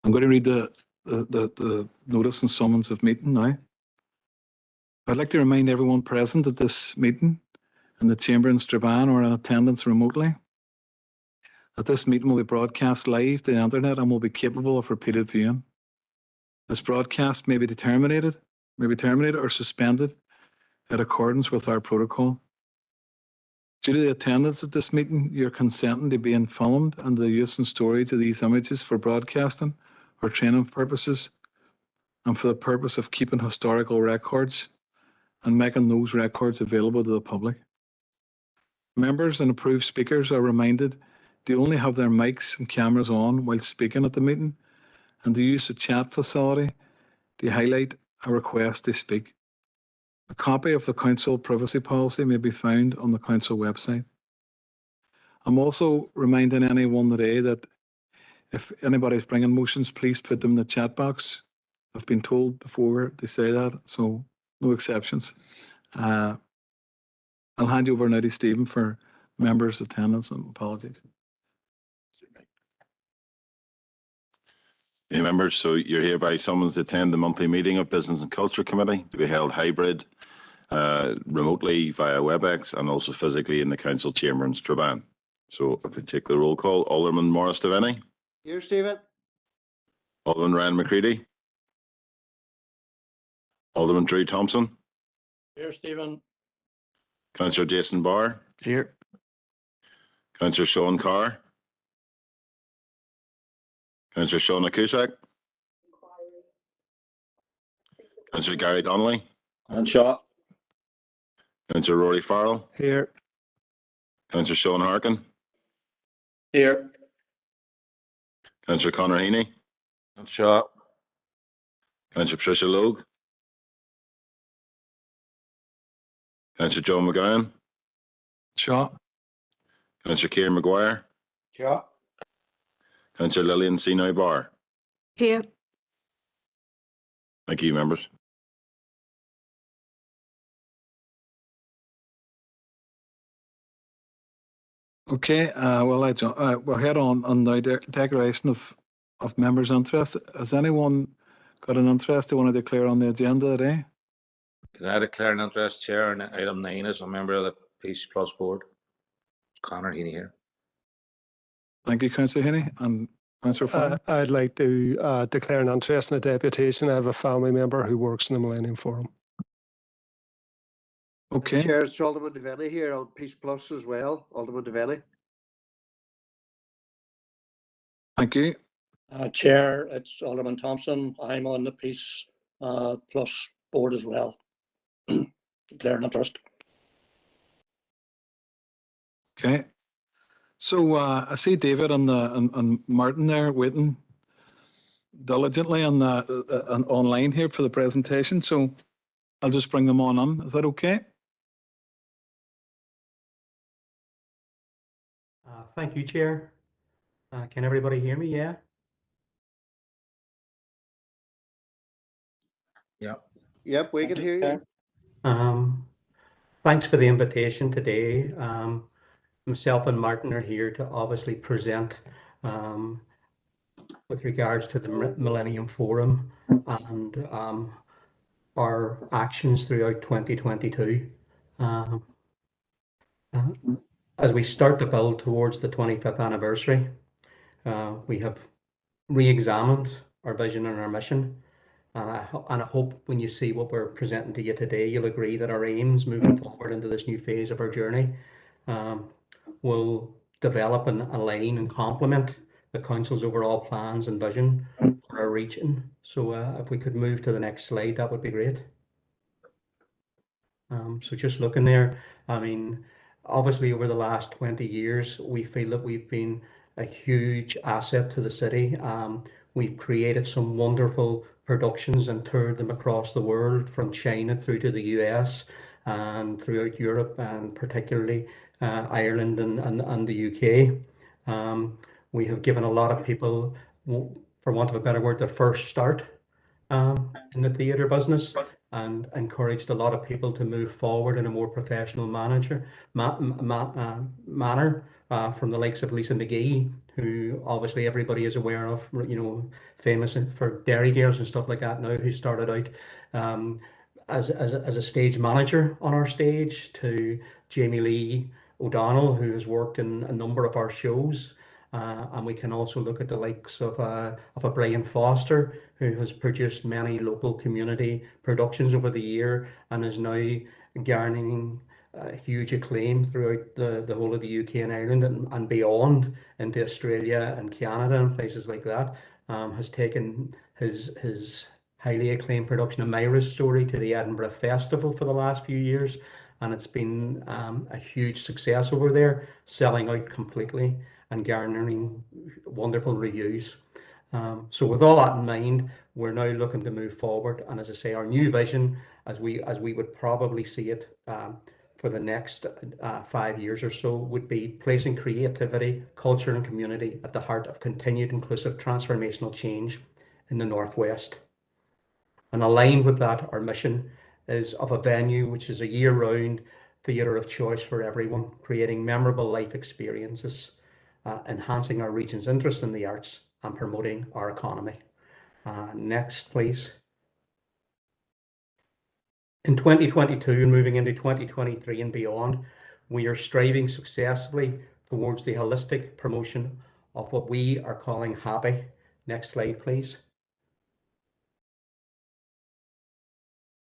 I'm going to read the notice and summons of meeting now. I'd like to remind everyone present at this meeting in the chamber in Strabane or in attendance remotely that this meeting will be broadcast live to the internet and will be capable of repeated viewing. This broadcast may be terminated or suspended in accordance with our protocol. Due to the attendance at this meeting, you're consenting to being filmed and the use and storage of these images for broadcasting or training purposes and for the purpose of keeping historical records and making those records available to the public. Members and approved speakers are reminded to only have their mics and cameras on while speaking at the meeting and to use the chat facility to highlight a request to speak. A copy of the Council privacy policy may be found on the Council website. I'm also reminding anyone today that if anybody's bringing motions, please put them in the chat box. I've been told before to say that, so no exceptions. I'll hand you over now to Stephen for members' attendance and apologies. Any members, so you're hereby summoned to attend the monthly meeting of Business and Culture Committee to be held hybrid, remotely via WebEx and also physically in the Council chamber in Strabane. So if we take the roll call, Alderman Maurice Devaney. Here, Stephen. Alderman Ryan McCready. Alderman Drew Thompson. Here, Stephen. Councillor Jason Barr. Here. Councillor Sean Carr. Councillor Shauna Cusack. Councillor Gary Donnelly. And Shaw. Councillor Rory Farrell. Here. Councillor Sean Harkin. Here. Councillor Conor Heaney. And Shaw. Councillor Patricia Logue. Councillor Joe McGowan. Shaw. Councillor Kieran Maguire. Shaw. Councillor Lillian Senoy Barr. Here. Thank you, members. Okay, well, we're head on the declaration of members' interest. Has anyone got an interest they want to declare on the agenda today? Can I declare an interest, Chair, in item 9 as a member of the Peace Plus Board? Conor Heaney here. Thank you, Councillor Heaney. And Councillor Farrell? I'd like to declare an interest in a deputation. I have a family member who works in the Millennium Forum. Okay. Chair, it's Alderman Devaney here on Peace Plus as well. Alderman Devaney. Thank you. Chair, it's Alderman Thompson. I'm on the Peace Plus board as well. Declare an interest. Okay. So I see David and Martin there waiting diligently on online here for the presentation. So I'll just bring them on. Is that okay? Thank you, Chair. Can everybody hear me? Yeah. Yep, we can hear you. Thanks for the invitation today. Myself and Martin are here to obviously present with regards to the Millennium Forum and our actions throughout 2022. As we start to build towards the 25th anniversary, we have re-examined our vision and our mission. And I hope when you see what we're presenting to you today, you'll agree that our aims moving forward into this new phase of our journey will develop and align and complement the Council's overall plans and vision for our region. So if we could move to the next slide, that would be great. So just looking there, I mean, obviously over the last 20 years, we feel that we've been a huge asset to the city. We've created some wonderful productions and toured them across the world, from China through to the US and throughout Europe, and particularly Ireland and the UK. We have given a lot of people, for want of a better word, their first start in the theatre business, and encouraged a lot of people to move forward in a more professional manner from the likes of Lisa McGee, who obviously everybody is aware of, famous for Dairy Girls and stuff like that now, who started out as a stage manager on our stage, to Jamie Lee O'Donnell, who has worked in a number of our shows. And we can also look at the likes of a Brian Foster, who has produced many local community productions over the year and is now garnering huge acclaim throughout the whole of the UK and Ireland and beyond, into Australia and Canada and places like that. Has taken his highly acclaimed production of Myra's Story to the Edinburgh Festival for the last few years, and it's been a huge success over there, selling out completely and garnering wonderful reviews. So with all that in mind, we're now looking to move forward, and as I say, our new vision, as we would probably see it for the next 5 years or so, would be placing creativity, culture and community at the heart of continued inclusive transformational change in the Northwest. And aligned with that, our mission is of a venue which is a year-round theatre of choice for everyone, creating memorable life experiences, enhancing our region's interest in the arts and promoting our economy. Next, please. In 2022 and moving into 2023 and beyond, we are striving successfully towards the holistic promotion of what we are calling happy. Next slide, please.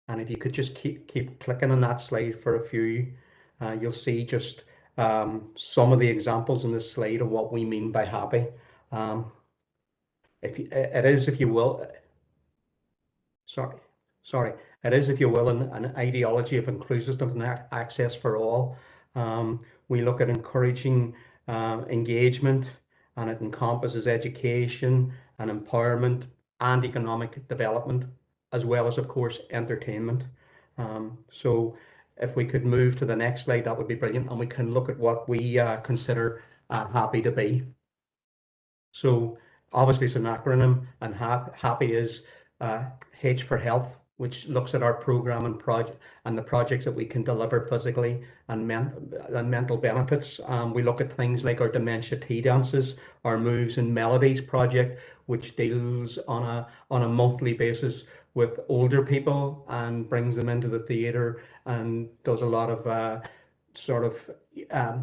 And if you could just keep clicking on that slide for a few, you'll see just some of the examples in this slide of what we mean by happy. It is, if you will, an ideology of inclusiveness and access for all. We look at encouraging engagement, and it encompasses education and empowerment and economic development, as well as, of course, entertainment. So if we could move to the next slide, that would be brilliant, and we can look at what we consider happy to be. So obviously it's an acronym, and happy is H for health, which looks at our program and the projects that we can deliver physically and mental benefits. We look at things like our dementia tea dances, our Moves and Melodies project, which deals on a monthly basis with older people and brings them into the theatre and does a lot of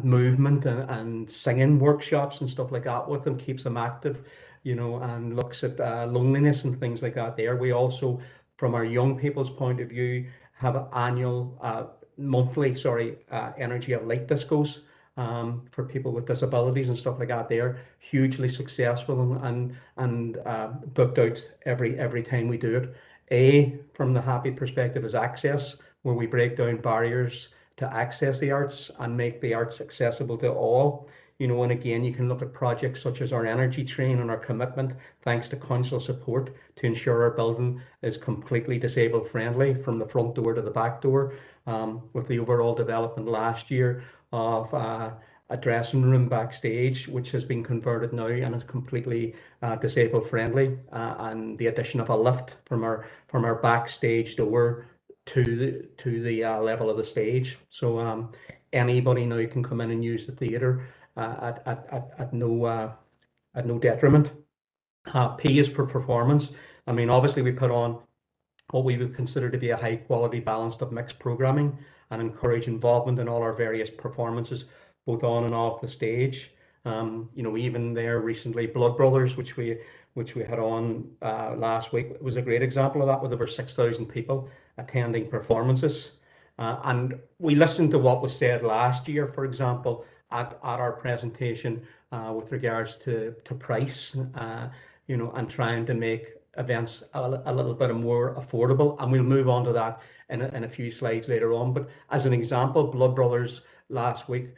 movement and singing workshops and stuff like that with them, keeps them active, and looks at loneliness and things like that there. We also, from our young people's point of view, have annual, monthly, energy of light discos for people with disabilities and stuff like that there. Hugely successful and booked out every time we do it. From the happy perspective is access, where we break down barriers to access the arts and make the arts accessible to all. And again, you can look at projects such as our energy train and our commitment, thanks to council support, to ensure our building is completely disabled friendly from the front door to the back door, with the overall development last year of a dressing room backstage, which has been converted now and is completely disabled friendly, and the addition of a lift from our backstage door to the level of the stage. So anybody now can come in and use the theatre at no detriment. P is for performance. I mean, obviously we put on what we would consider to be a high quality balanced of mixed programming and encourage involvement in all our various performances, both on and off the stage. Even there recently, Blood Brothers, which we had on last week, was a great example of that, with over 6,000 people attending performances. And we listened to what was said last year, for example, at our presentation with regards to price, and trying to make events a little bit more affordable. And we'll move on to that in a few slides later on. But as an example, Blood Brothers last week,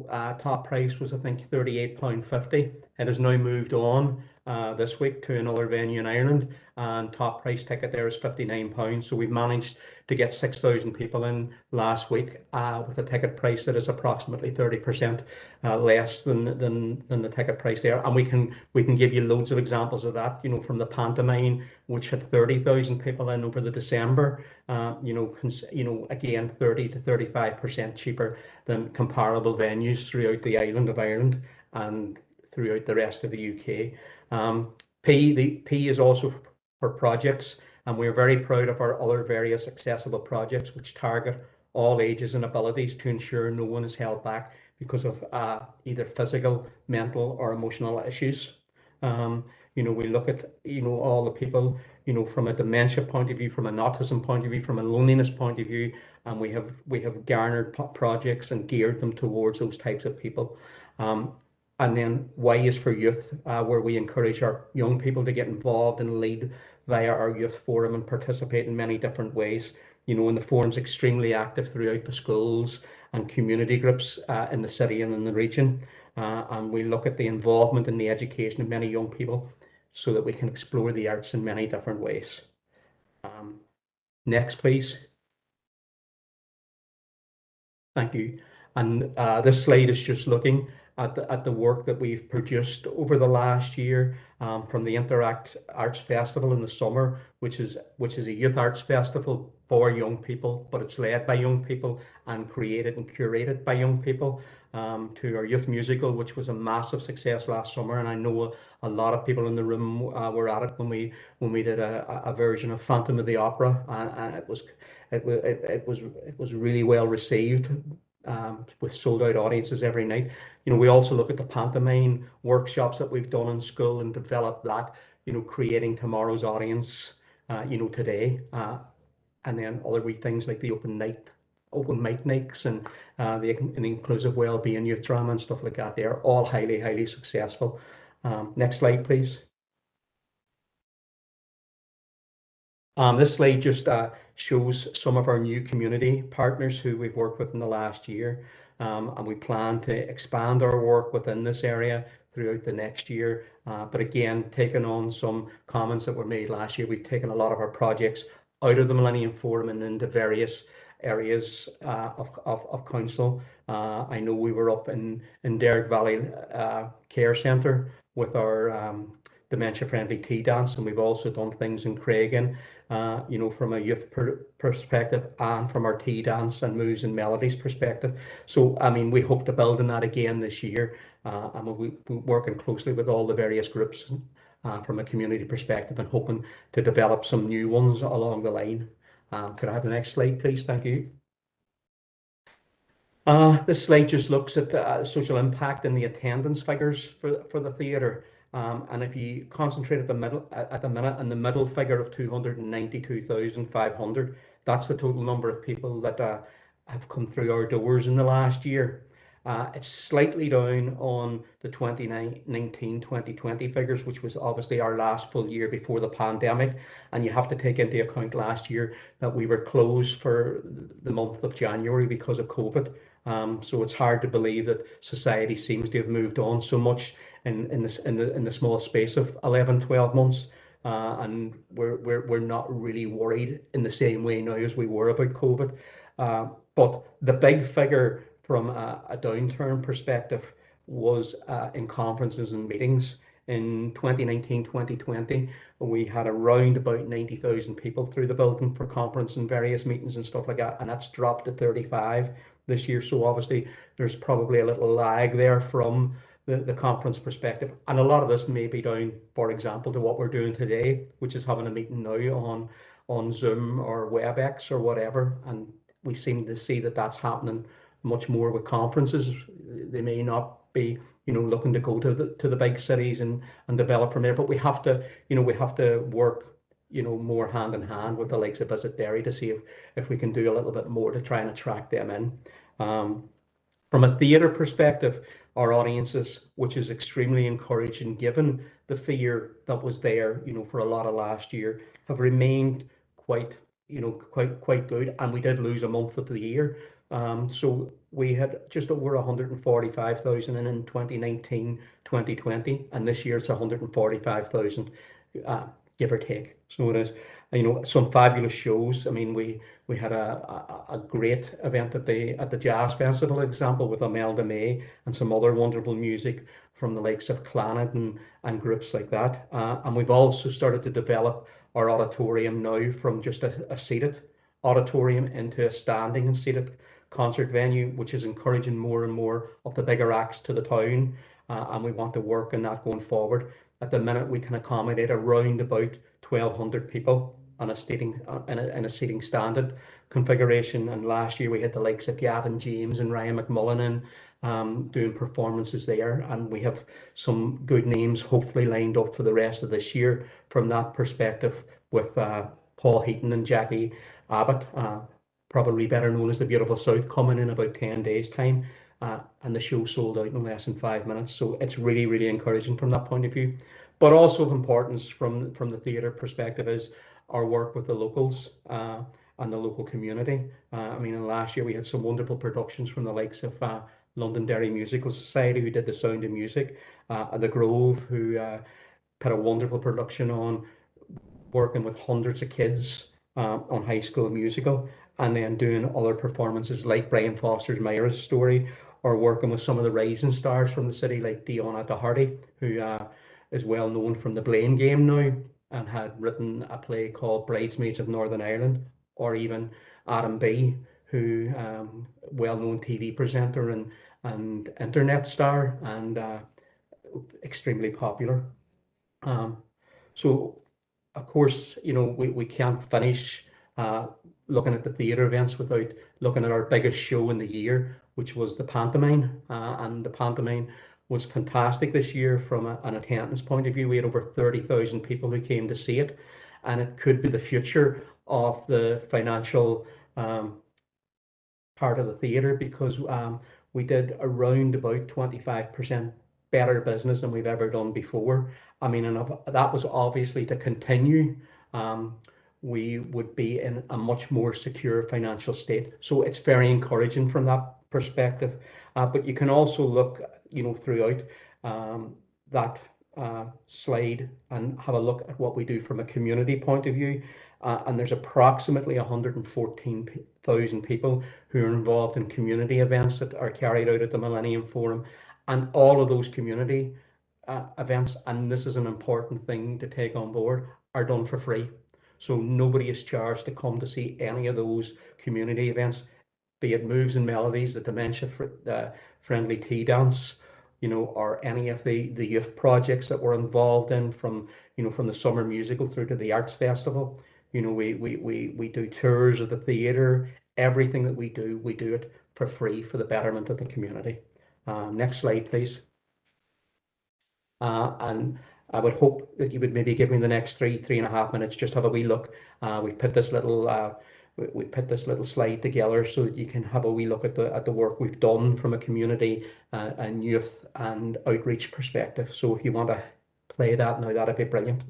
top price was, I think, £38.50. It has now moved on this week to another venue in Ireland, and top price ticket there is £59. So we've managed to get 6,000 people in last week with a ticket price that is approximately 30% less than the ticket price there. And we can give you loads of examples of that, you know, from the pantomime, which had 30,000 people in over the December, again 30 to 35% cheaper than comparable venues throughout the island of Ireland and throughout the rest of the UK. P is also for projects, and we're very proud of our other various accessible projects which target all ages and abilities to ensure no one is held back because of either physical, mental or emotional issues. We look at, all the people, from a dementia point of view, from an autism point of view, from a loneliness point of view, and we have garnered projects and geared them towards those types of people. And then Y is for youth, where we encourage our young people to get involved and lead via our youth forum and participate in many different ways. And the forum's extremely active throughout the schools and community groups in the city and in the region. And we look at the involvement in the education of many young people so that we can explore the arts in many different ways. Next, please. Thank you. And this slide is just looking at the work that we've produced over the last year, from the Interact Arts Festival in the summer, which is a youth arts festival for young people, but it's led by young people and created and curated by young people, to our youth musical, which was a massive success last summer. And I know a lot of people in the room were at it when we did a version of Phantom of the Opera, and it was really well received, with sold out audiences every night. We also look at the pantomime workshops that we've done in school and developed that, creating tomorrow's audience, today. And then other wee things like the open mic nights and the inclusive wellbeing youth drama and stuff like that. They are all highly, highly successful. Next slide, please. This slide just shows some of our new community partners who we've worked with in the last year, and we plan to expand our work within this area throughout the next year. But again, taking on some comments that were made last year, we've taken a lot of our projects out of the Millennium Forum and into various areas of council. I know we were up in Derrick Valley Care Centre with our dementia-friendly tea dance, and we've also done things in Craigan, from a youth perspective, and from our tea dance and moves and melodies perspective. So, we hope to build on that again this year, and we'll be working closely with all the various groups from a community perspective and hoping to develop some new ones along the line. Could I have the next slide, please? Thank you. This slide just looks at the social impact and the attendance figures for the theatre. And if you concentrate at the middle figure of 292,500, that's the total number of people that have come through our doors in the last year. It's slightly down on the 2019-2020 figures, which was obviously our last full year before the pandemic. And you have to take into account last year that we were closed for the month of January because of COVID. So it's hard to believe that society seems to have moved on so much in the small space of 11-12 months, and we're not really worried in the same way now as we were about COVID. But the big figure from a downturn perspective was in conferences and meetings. In 2019-2020, we had around about 90,000 people through the building for conference and various meetings and stuff like that, and that's dropped to 35 this year. So obviously there's probably a little lag there from the conference perspective, and a lot of this may be down, for example, to what we're doing today, which is having a meeting now on Zoom or WebEx or whatever, and we seem to see that that's happening much more with conferences. They may not be, looking to go to the big cities and develop from there, but we have to work, more hand in hand with the likes of Visit Derry to see if we can do a little bit more to try and attract them in. From a theatre perspective, our audiences, which is extremely encouraging given the fear that was there, for a lot of last year, have remained quite good, and we did lose a month of the year. So we had just over 145,000 in 2019, 2020, and this year it's 145,000, give or take. So it is, you know, some fabulous shows. I mean, we had a great event at the Jazz Festival, example, with Imelda May and some other wonderful music from the likes of Clannad and groups like that. And we've also started to develop our auditorium now from just a seated auditorium into a standing and seated concert venue, which is encouraging more and more of the bigger acts to the town, and we want to work on that going forward. At the minute, we can accommodate around about 1,200 people on a seating in a seating standard configuration. And last year we had the likes of Gavin James and Ryan McMullen in, doing performances there, and we have some good names hopefully lined up for the rest of this year from that perspective, with Paul Heaton and Jackie Abbott, probably better known as the Beautiful South, coming in about 10 days time, and the show sold out in less than 5 minutes. So it's really, really encouraging from that point of view. But also of importance from the theatre perspective is our work with the locals and the local community. I mean, in last year we had some wonderful productions from the likes of Londonderry Musical Society, who did The Sound of Music, and The Grove, who put a wonderful production on, working with hundreds of kids on High School Musical, and then doing other performances like Brian Foster's Myra's Story, or working with some of the rising stars from the city like Diona Doherty, who is well known from the Blame Game now and had written a play called Bridesmaids of Northern Ireland, or even Adam B, who well-known TV presenter and internet star, and extremely popular. So of course, you know, we can't finish looking at the theatre events without looking at our biggest show in the year, which was the pantomime. And the pantomime was fantastic this year from an attendance point of view. We had over 30,000 people who came to see it, and it could be the future of the financial part of the theatre, because we did around about 25% better business than we've ever done before. I mean, and if that was obviously to continue, we would be in a much more secure financial state. So it's very encouraging from that perspective. But you can also look, you know, throughout that slide and have a look at what we do from a community point of view. And there's approximately 114,000 people who are involved in community events that are carried out at the Millennium Forum. And all of those community events, and this is an important thing to take on board, are done for free. So nobody is charged to come to see any of those community events, be it Moves and Melodies, the dementia friendly tea dance, you know, or any of the youth projects that we're involved in, from, you know, from the summer musical through to the arts festival. You know, we do tours of the theatre. Everything that we do it for free for the betterment of the community. Next slide, please. And I would hope that you would maybe give me the next 3.5 minutes, just have a wee look. We've put this little we put this little slide together so that you can have a wee look at the work we've done from a community and youth and outreach perspective. So if you want to play that now, that'd be brilliant.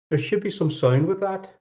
There should be some sound with that.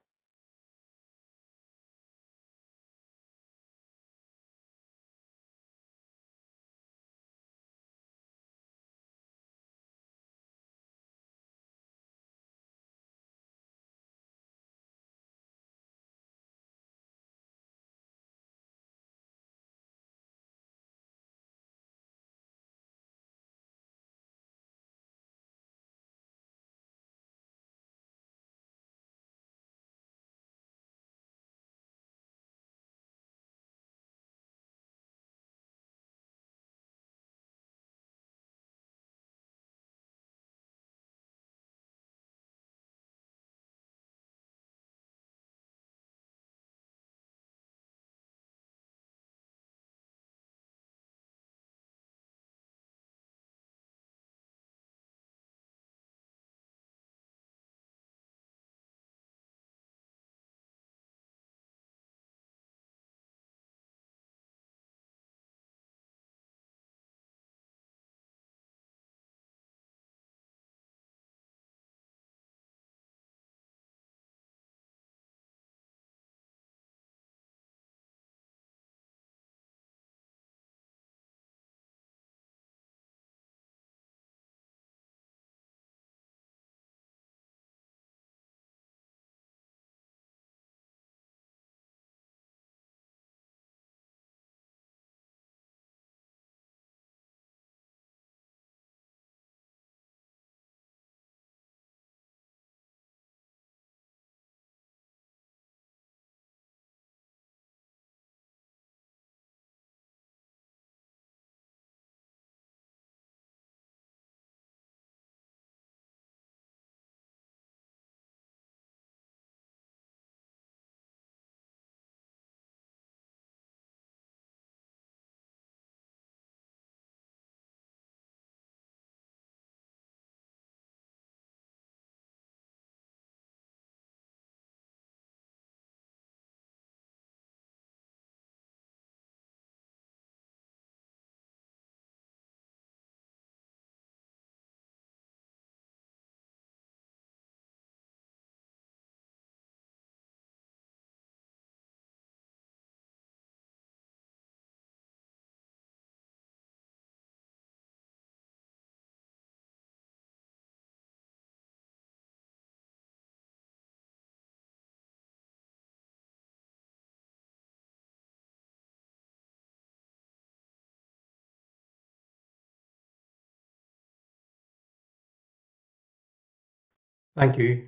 Thank you.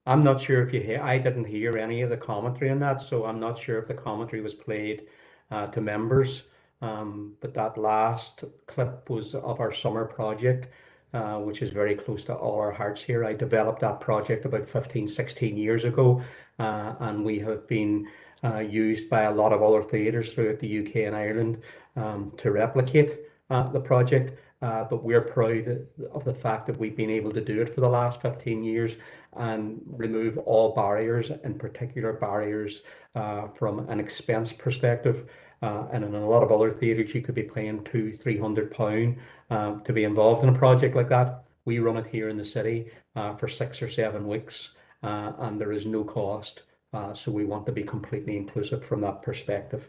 I'm not sure if you hear, I didn't hear any of the commentary on that, so I'm not sure if the commentary was played to members. But that last clip was of our summer project, which is very close to all our hearts here. I developed that project about 15, 16 years ago, and we have been used by a lot of other theatres throughout the UK and Ireland to replicate the project. But we're proud of the fact that we've been able to do it for the last 15 years and remove all barriers, in particular barriers from an expense perspective. And in a lot of other theatres, you could be paying £200-300 to be involved in a project like that. We run it here in the city for 6 or 7 weeks, and there is no cost. So we want to be completely inclusive from that perspective.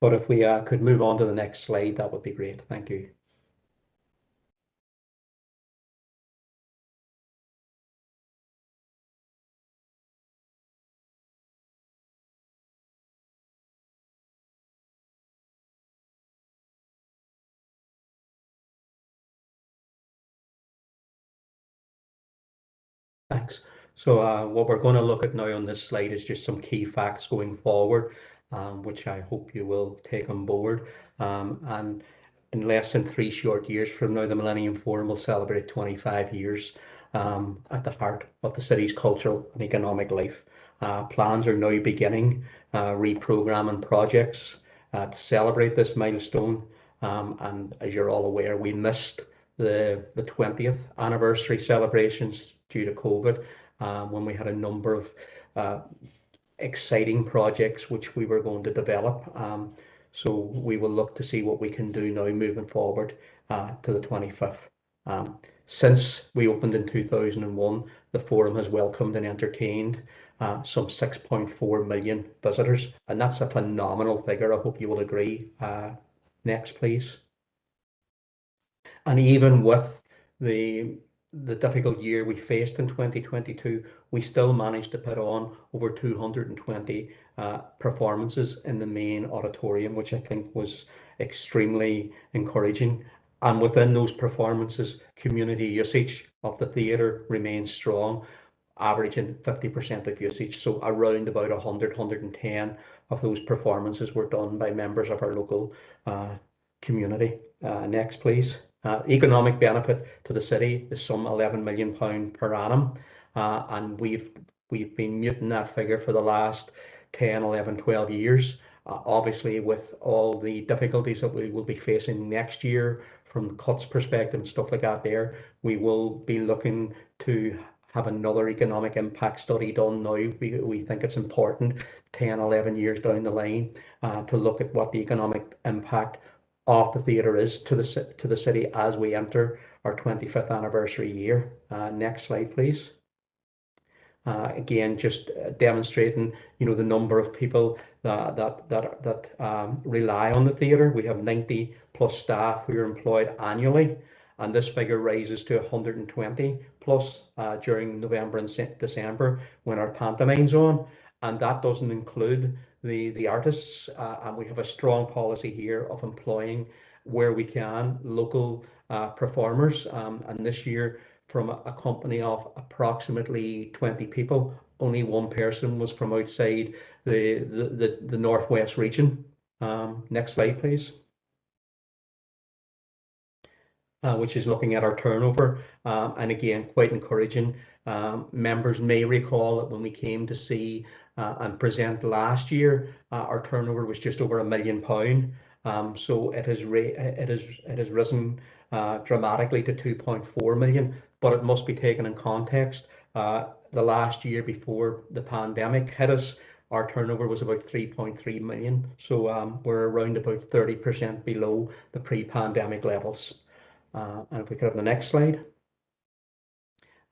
But if we could move on to the next slide, that would be great. Thank you. Thanks. So what we're going to look at now on this slide is just some key facts going forward, which I hope you will take on board. And in less than 3 short years from now, the Millennium Forum will celebrate 25 years at the heart of the city's cultural and economic life. Plans are now beginning, reprogramming projects to celebrate this milestone. And as you're all aware, we missed the 20th anniversary celebrations due to COVID, when we had a number of exciting projects which we were going to develop. So we will look to see what we can do now moving forward to the 25th. Since we opened in 2001, the forum has welcomed and entertained some 6.4 million visitors, and that's a phenomenal figure. I hope you will agree. Next, please. And even with the difficult year we faced in 2022, we still managed to put on over 220 performances in the main auditorium, which I think was extremely encouraging. And within those performances, community usage of the theatre remains strong, averaging 50% of usage. So around about 100, 110 of those performances were done by members of our local community. Next, please. Economic benefit to the city is some £11 million per annum, and we've been muting that figure for the last 10, 11, 12 years. Obviously, with all the difficulties that we will be facing next year from cuts perspective and stuff like that there, we will be looking to have another economic impact study done now. We think it's important 10, 11 years down the line to look at what the economic impact of the theatre is to the city as we enter our 25th anniversary year. Next slide, please. Again, just demonstrating, you know, the number of people that rely on the theatre. We have 90 plus staff who are employed annually, and this figure rises to 120 plus during November and December when our pantomime's on, and that doesn't include the artists, and we have a strong policy here of employing where we can local performers, and this year from a company of approximately 20 people, only one person was from outside the Northwest region. Next slide, please. Which is looking at our turnover, and again, quite encouraging. Members may recall that when we came to see and present last year, our turnover was just over £1 million. So it has risen dramatically to 2.4 million, but it must be taken in context. The last year before the pandemic hit us, our turnover was about 3.3 million. So we're around about 30% below the pre-pandemic levels. And if we could have the next slide.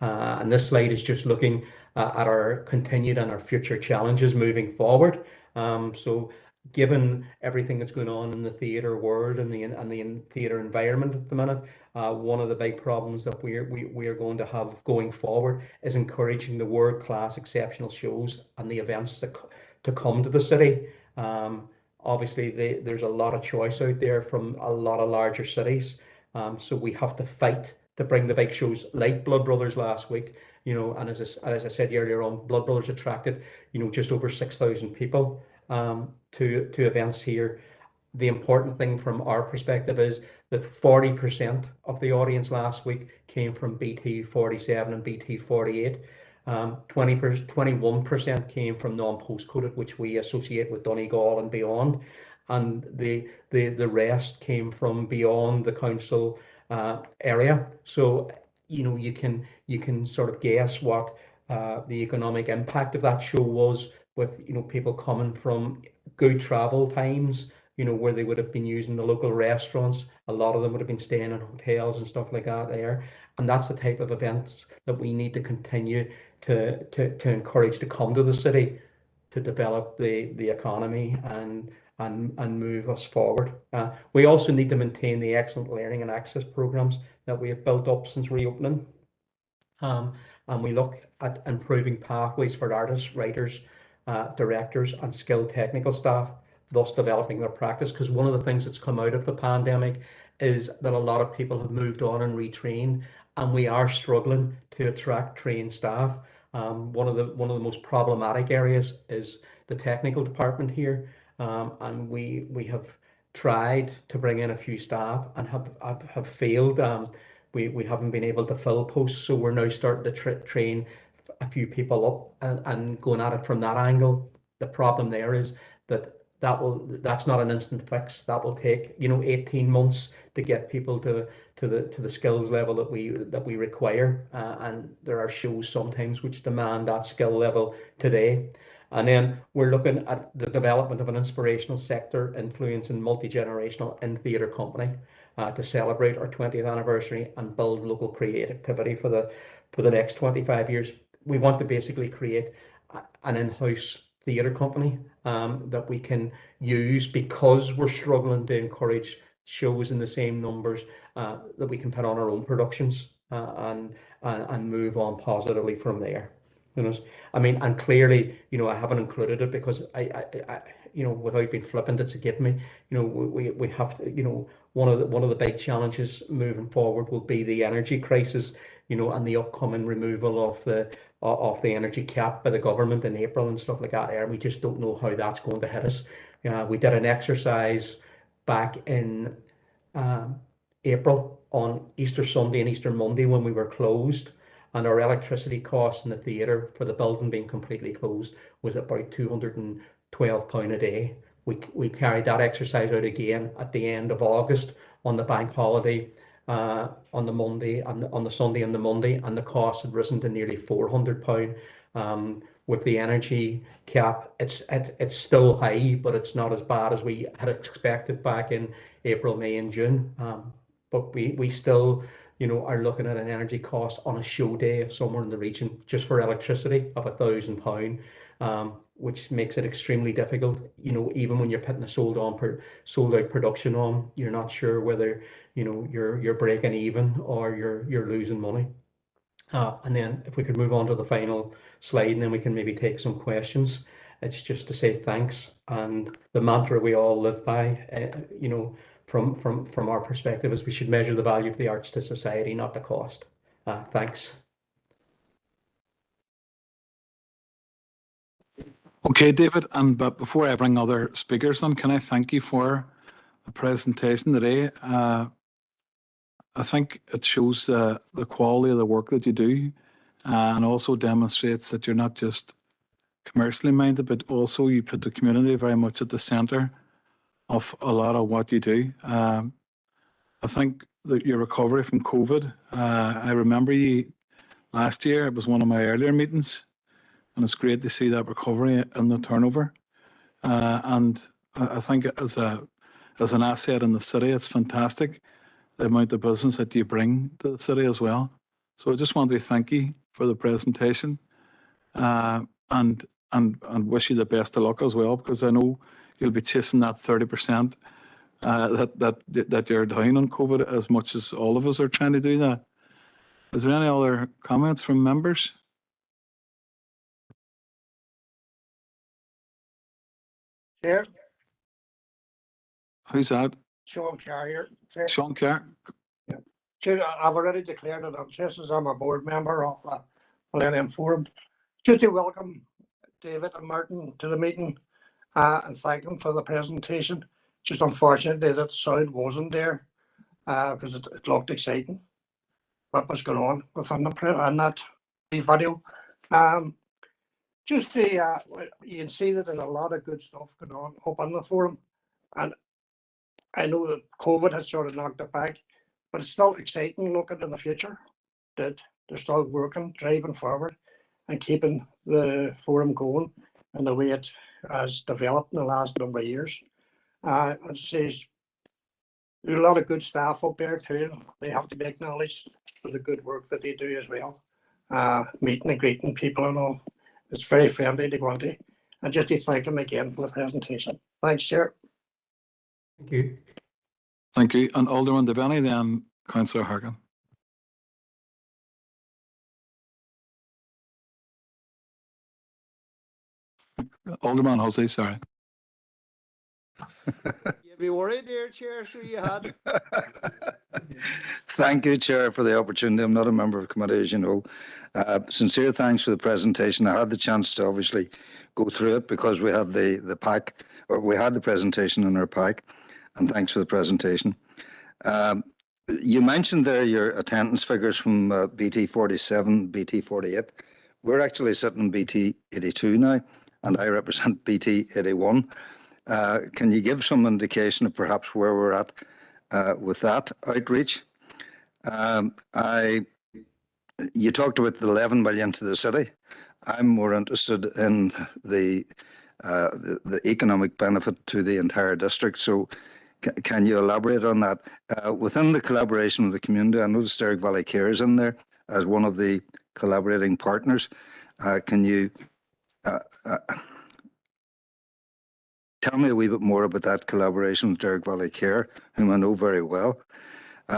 And this slide is just looking at our continued and our future challenges moving forward. So given everything that's going on in the theatre world and the theatre environment at the minute, one of the big problems that we are going to have going forward is encouraging the world-class exceptional shows and the events to come to the city. Obviously, there's a lot of choice out there from a lot of larger cities. So we have to fight to bring the big shows like Blood Brothers last week, you know, and as I said earlier on, Blood Brothers attracted, you know, just over 6,000 people to events here. The important thing from our perspective is that 40% of the audience last week came from BT 47 and BT 48. 21% came from non-postcoded, which we associate with Donegal and beyond, and the rest came from beyond the council area. So you know, you can sort of guess what the economic impact of that show was, with, you know, people coming from good travel times, you know, where they would have been using the local restaurants. A lot of them would have been staying in hotels and stuff like that there, and that's the type of events that we need to continue to encourage to come to the city to develop the economy and move us forward. We also need to maintain the excellent learning and access programs that we have built up since reopening. And we look at improving pathways for artists, writers, directors and skilled technical staff, thus developing their practice. Because one of the things that's come out of the pandemic is that a lot of people have moved on and retrained, and we are struggling to attract trained staff. One of the most problematic areas is the technical department here, and we have tried to bring in a few staff and have failed. We haven't been able to fill posts, so we're now starting to train a few people up and going at it from that angle. The problem there is that's not an instant fix. That will take, you know, 18 months to get people to the skills level that we require, and there are shows sometimes which demand that skill level today. And then we're looking at the development of an inspirational sector influence and multi-generational in theatre company to celebrate our 20th anniversary and build local creativity for for the next 25 years. We want to basically create an in-house theatre company that we can use, because we're struggling to encourage shows in the same numbers, that we can put on our own productions and move on positively from there. You know, I mean, and clearly, you know, I haven't included it because I you know, without being flippant, it's a give me. You know, we have to, you know, one of the big challenges moving forward will be the energy crisis, you know, and the upcoming removal of the energy cap by the government in April and stuff like that. And we just don't know how that's going to hit us. We did an exercise back in April on Easter Sunday and Easter Monday when we were closed, and our electricity costs in the theatre for the building being completely closed was about £212 a day. We carried that exercise out again at the end of August on the bank holiday, on the Monday and on the Sunday and the Monday, and the cost had risen to nearly £400. With the energy cap, it's still high, but it's not as bad as we had expected back in April, May, and June. But we still, you know, are looking at an energy cost on a show day of somewhere in the region just for electricity of £1,000, which makes it extremely difficult. You know, even when you're putting a sold out production on, you're not sure whether, you know, you're breaking even or you're losing money. And then if we could move on to the final slide, and then we can maybe take some questions. It's just to say thanks, and the mantra we all live by, you know, from our perspective, is we should measure the value of the arts to society, not the cost. Thanks. Okay, David, but before I bring other speakers on, can I thank you for the presentation today? I think it shows the quality of the work that you do, and also demonstrates that you're not just commercially minded, but also you put the community very much at the centre of a lot of what you do. I think that your recovery from COVID, I remember you last year, it was one of my earlier meetings, and it's great to see that recovery in the turnover. And I think as an asset in the city, it's fantastic, the amount of business that you bring to the city as well. So I just wanted to thank you for the presentation, and wish you the best of luck as well, because I know you'll be chasing that 30% that you're down on COVID, as much as all of us are trying to do that. Is there any other comments from members? Chair, Who's that? Sean Carrier. Chair, Sean Kerr? Chair, I've already declared an interest as I'm a board member of the Millennium Forum. Just to welcome David and Martin to the meeting and thank them for the presentation. Just unfortunately that the sound wasn't there because it looked exciting what was going on within that video. Just to, you can see that there's a lot of good stuff going on up on the forum, and I know that COVID has sort of knocked it back, but it's still exciting looking in the future that they're still working, driving forward and keeping the forum going in the way it has developed in the last number of years. I'd say there's a lot of good staff up there too. They have to be acknowledged for the good work that they do as well. Meeting and greeting people and all. It's very friendly to go into. And just to thank him again for the presentation. Thanks, Chair. Thank you. Thank you. And Alderman Devaney, then Councillor Hargan. Alderman Hussey, sorry. You'd be worried there, Chair, sure you had. Thank you, Chair, for the opportunity. I'm not a member of committee, as you know. Sincere thanks for the presentation. I had the chance to obviously go through it because we had the pack, or we had the presentation in our pack, and thanks for the presentation. You mentioned there your attendance figures from BT 47, BT 48. We're actually sitting in BT 82 now, and I represent BT 81. Can you give some indication of perhaps where we're at with that outreach? You talked about the 11 million to the city. I'm more interested in the economic benefit to the entire district. So can you elaborate on that? Within the collaboration with the community, I noticed Derrick Valley Care is in there as one of the collaborating partners. Can you tell me a wee bit more about that collaboration with Derrick Valley Care, whom I know very well?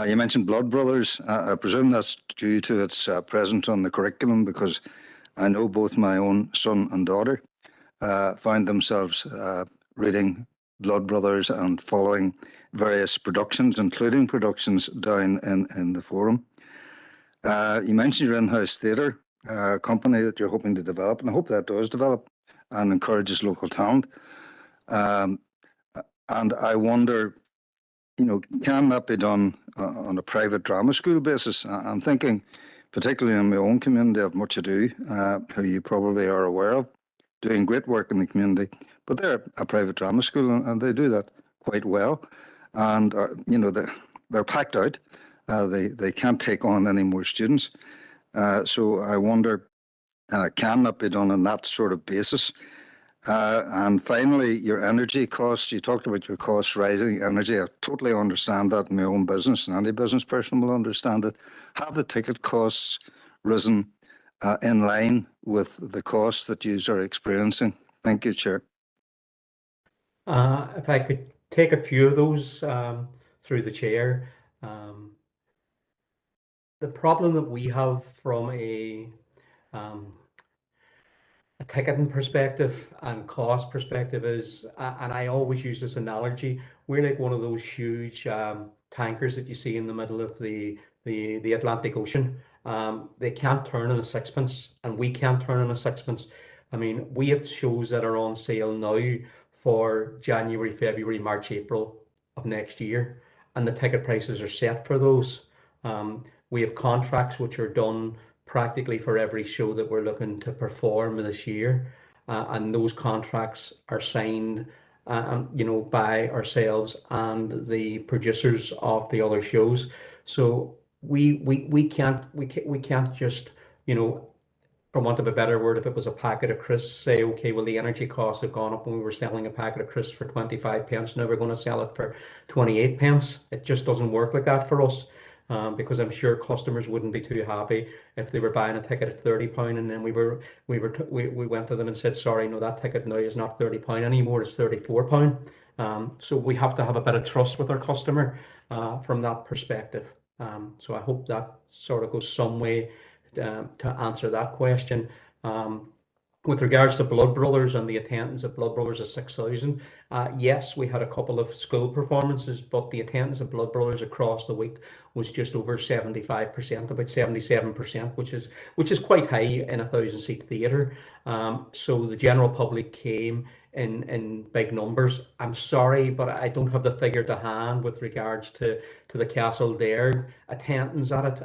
You mentioned Blood Brothers. I presume that's due to its presence on the curriculum, because I know both my own son and daughter find themselves reading Blood Brothers and following various productions, including productions down in the forum. You mentioned your in-house theatre company that you're hoping to develop, and I hope that does develop and encourages local talent. And I wonder, can that be done on a private drama school basis? I'm thinking, particularly in my own community of Much Ado, who you probably are aware of, doing great work in the community, but they're a private drama school and they do that quite well. And, they're packed out. They can't take on any more students. So I wonder, can that be done on that sort of basis? And finally, your energy costs. You talked about your costs rising, energy. I totally understand that in my own business, and any business person will understand it. Have the ticket costs risen in line with the costs that you are experiencing? Thank you, Chair. If I could take a few of those through the chair. The problem that we have from a ticketing perspective and cost perspective is, and I always use this analogy, we're like one of those huge tankers that you see in the middle of the Atlantic Ocean. They can't turn in a sixpence, and we can't turn in a sixpence. I mean, we have shows that are on sale now for January, February, March, April of next year, and the ticket prices are set for those. We have contracts which are done practically for every show that we're looking to perform this year, and those contracts are signed, by ourselves and the producers of the other shows. So we can't just, for want of a better word, if it was a packet of crisps, say, okay, well, the energy costs have gone up when we were selling a packet of crisps for 25 pence. Now we're going to sell it for 28 pence. It just doesn't work like that for us. Because I'm sure customers wouldn't be too happy if they were buying a ticket at £30 and then we went to them and said, sorry, no, that ticket now is not £30 anymore, it's £34. So we have to have a bit of trust with our customer from that perspective. So I hope that sort of goes some way to answer that question. With regards to Blood Brothers and the attendance at Blood Brothers of 6,000, yes, we had a couple of school performances, but the attendance at Blood Brothers across the week was just over 75%, about 77%, which is quite high in a 1,000-seat theatre. So the general public came in big numbers. I'm sorry, but I don't have the figure to hand with regards to the Castle Dare attendance at it,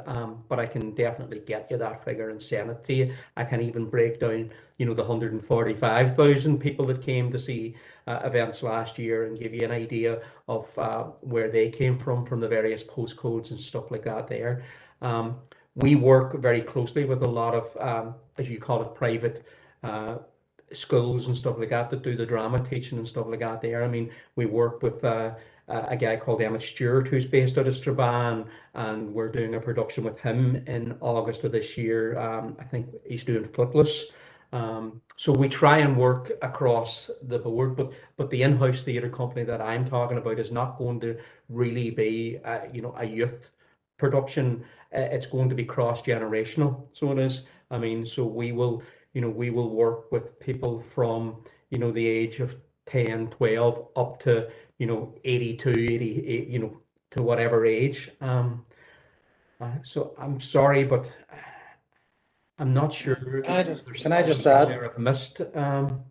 but I can definitely get you that figure and send it to you. I can even break down, the 145,000 people that came to see events last year and give you an idea of where they came from the various postcodes and stuff like that there. We work very closely with a lot of, as you call it, private schools and stuff like that do the drama teaching and stuff like that there. I mean, we work with a guy called Emmett Stewart, who's based out of Strabane, and we're doing a production with him in August of this year. I think he's doing Footloose. So we try and work across the board, but the in-house theatre company that I'm talking about is not going to really be a youth production. It's going to be cross-generational, so it is. I mean, so we will work with people from the age of 10, 12 up to 82, 88, to whatever age. So I'm sorry, but I'm not sure. Can I just add? I've missed. Can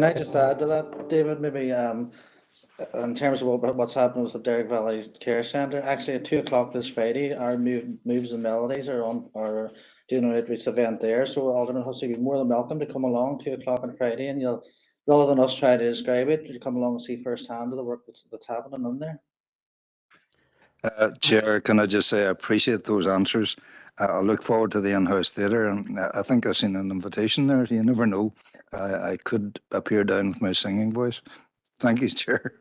I just add to that, David? Maybe in terms of what's happening with the Derrick Valley Care Centre. Actually, at 2 o'clock this Friday, our Moves and Melodies are doing an outreach event there. So Alderman Hussey, you're more than welcome to come along 2 o'clock on Friday, and you'll, rather than us try to describe it, you come along and see firsthand of the work that's happening in there. Chair, can I just say I appreciate those answers. I look forward to the in-house theatre, and I think I've seen an invitation there. You never know. I could appear down with my singing voice. Thank you, Chair.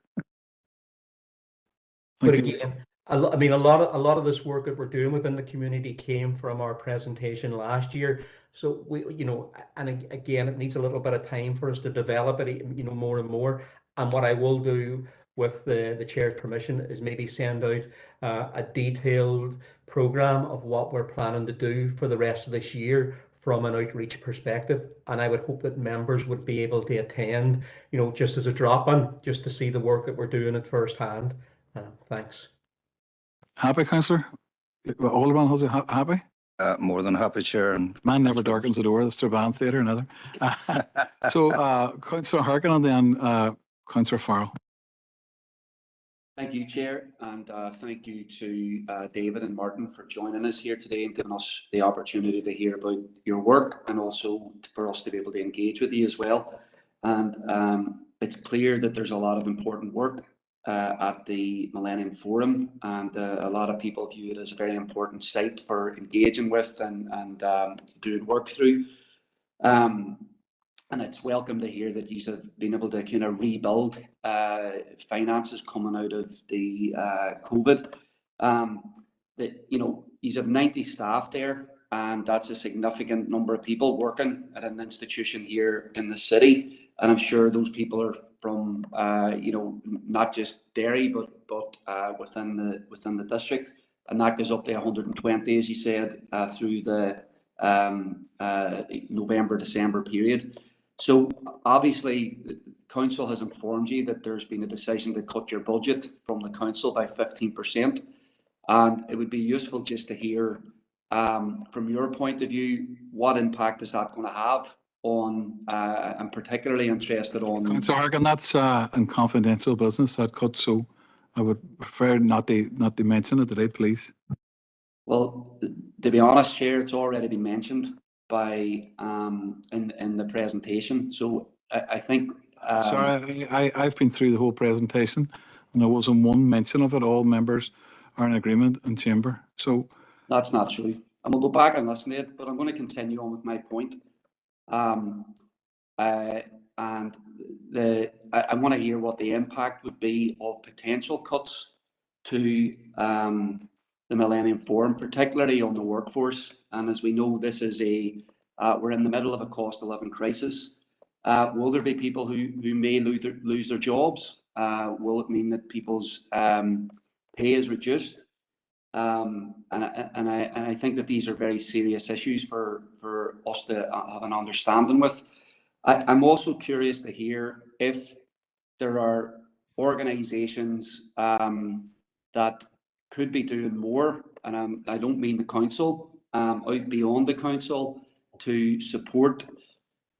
But again, I mean, a lot of this work that we're doing within the community came from our presentation last year. So we, you know, and again, it needs a little bit of time for us to develop it, you know, more and more. And what I will do with the chair's permission is maybe send out a detailed program of what we're planning to do for the rest of this year from an outreach perspective. And I would hope that members would be able to attend, you know, just as a drop-in, just to see the work that we're doing at first hand. Thanks. Happy, councillor? Alderman, how's it happy? More than happy, Chair. And Man never darkens the door of the Strabane Theatre, another. So, Councillor Harkin and then Councillor Farrell. Thank you, Chair, and thank you to David and Martin for joining us here today and giving us the opportunity to hear about your work, and also for us to be able to engage with you as well. And it's clear that there's a lot of important work at the Millennium Forum, and a lot of people view it as a very important site for engaging with and doing work through. And it's welcome to hear that you have been able to kind of rebuild finances coming out of the COVID. That, you know, you have 90 staff there, and that's a significant number of people working at an institution here in the city. And I'm sure those people are from, you know, not just Derry, but within the district. And that goes up to 120, as you said, through the November, December period. So obviously, the council has informed you that there's been a decision to cut your budget from the council by 15%. And it would be useful just to hear, from your point of view, what impact is that going to have on, I'm particularly interested on... Councillor Harkin, that's in confidential business, that cut, so I would prefer not to mention it today, please. Well, to be honest, Chair, it's already been mentioned by in the presentation. So I think... Sorry, I've been through the whole presentation and there wasn't one mention of it. All members are in agreement in chamber. So that's not true. And we'll go back and listen to it, but I'm going to continue on with my point. And I want to hear what the impact would be of potential cuts to the Millennium Forum, particularly on the workforce. And as we know, this is we're in the middle of a cost of living crisis. Will there be people who may lose their jobs? Will it mean that people's pay is reduced? And I think that these are very serious issues for us to have an understanding with. I'm also curious to hear if there are organisations that could be doing more, and I don't mean the council, out beyond the council, to support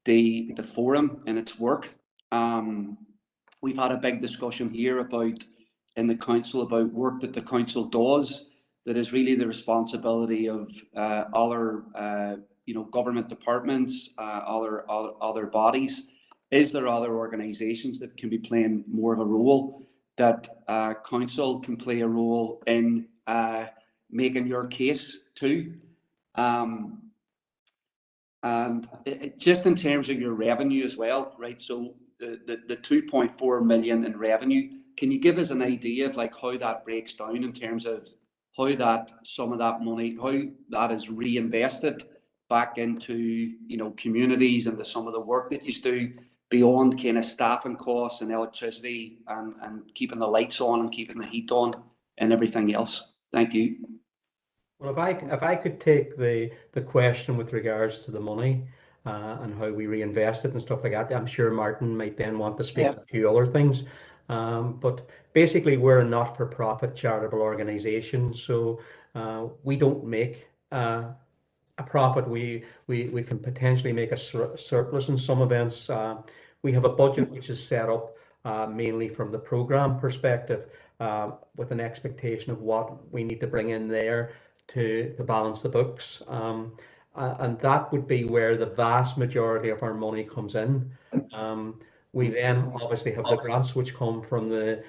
the forum in its work. We've had a big discussion here in the council about work that the council does that is really the responsibility of other government departments, other bodies. Is there other organisations that can be playing more of a role, that council can play a role in making your case too? And just in terms of your revenue as well, right? So the 2.4 million in revenue, can you give us an idea of like how that breaks down in terms of how that some of that money, how that is reinvested back into, you know, communities and some of the work that you do beyond kind of staffing costs and electricity and keeping the lights on and keeping the heat on and everything else? Thank you. Well, if I could take the question with regards to the money and how we reinvest it and stuff like that, I'm sure Martin might then want to speak to a few other things. But basically, we're a not-for-profit charitable organisation, so we don't make a profit. We can potentially make a surplus in some events. We have a budget which is set up mainly from the programme perspective, with an expectation of what we need to bring in there to balance the books, and that would be where the vast majority of our money comes in. We then obviously have the grants which come from the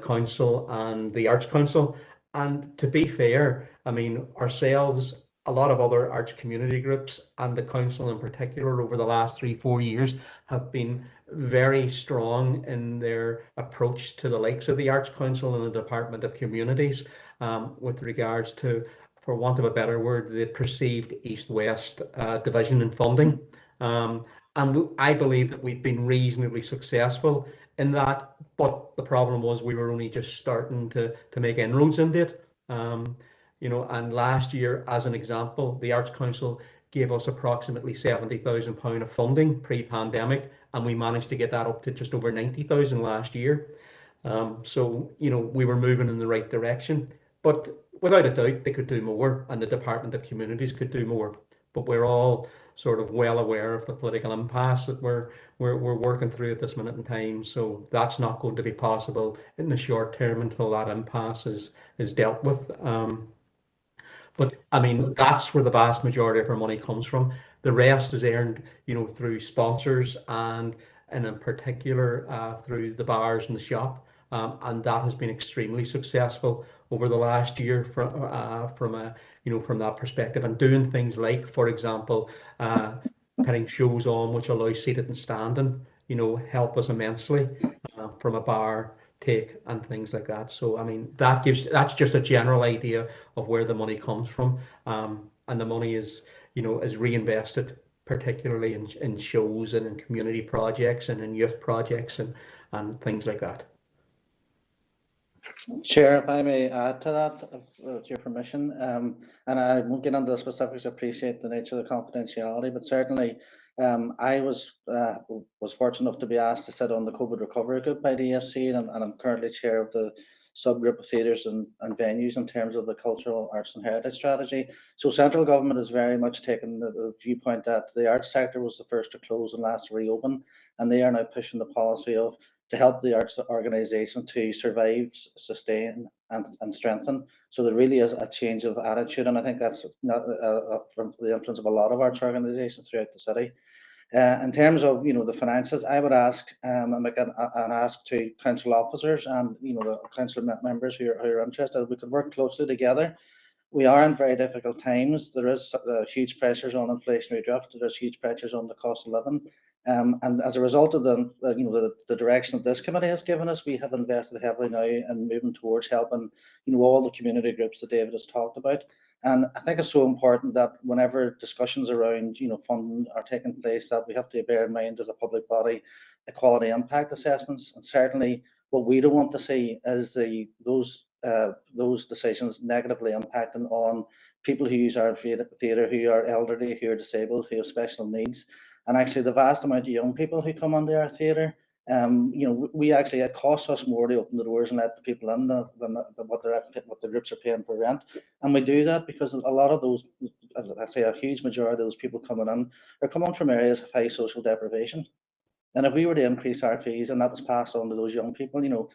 council and the Arts Council. And to be fair, I mean, ourselves a lot of other arts community groups and the council in particular over the last 3-4 years have been very strong in their approach to the likes of the Arts Council and the Department of Communities with regards to, for want of a better word, the perceived East-West division in funding. And I believe that we've been reasonably successful in that, but the problem was we were only just starting to make inroads into it. You know, and last year, as an example, the Arts Council gave us approximately £70,000 of funding pre-pandemic, and we managed to get that up to just over 90,000 last year. So, you know, we were moving in the right direction, but without a doubt, they could do more, and the Department of Communities could do more. But we're all sort of well aware of the political impasse that we're working through at this minute in time. So that's not going to be possible in the short term until that impasse is dealt with. But I mean, that's where the vast majority of our money comes from. The rest is earned, you know, through sponsors and in particular through the bars and the shop. And that has been extremely successful over the last year from that perspective, and doing things like, for example, putting shows on which allow seated and standing, you know, help us immensely from a bar take and things like that. So I mean, that's just a general idea of where the money comes from, and the money is, you know, is reinvested particularly in shows and in community projects and in youth projects and things like that. Chair, if I may add to that, with your permission, and I won't get into the specifics, appreciate the nature of the confidentiality, but certainly I was fortunate enough to be asked to sit on the COVID recovery group by DFC, and I'm currently chair of the subgroup of theatres and venues in terms of the cultural arts and heritage strategy. So central government has very much taken the viewpoint that the arts sector was the first to close and last to reopen, and they are now pushing the policy of to help the arts organisation to survive, sustain, and strengthen. So there really is a change of attitude, and I think that's not, from the influence of a lot of arts organisations throughout the city. In terms of, you know, the finances, I would ask and make an ask to council officers and, you know, the council members who are interested, if we could work closely together. We are in very difficult times. There is huge pressures on inflationary drift. There's huge pressures on the cost of living. And as a result of the direction that this committee has given us, we have invested heavily now in moving towards helping, you know, all the community groups that David has talked about. And I think it's so important that whenever discussions around, you know, funding are taking place, that we have to bear in mind as a public body equality impact assessments. And certainly what we don't want to see is those decisions negatively impacting on people who use our theatre, who are elderly, who are disabled, who have special needs. And actually the vast amount of young people who come onto our theatre, you know, we actually, it costs us more to open the doors and let the people in than what the groups are paying for rent. And we do that because a lot of those, as I say, a huge majority of those people coming in are coming from areas of high social deprivation. And if we were to increase our fees and that was passed on to those young people, you know,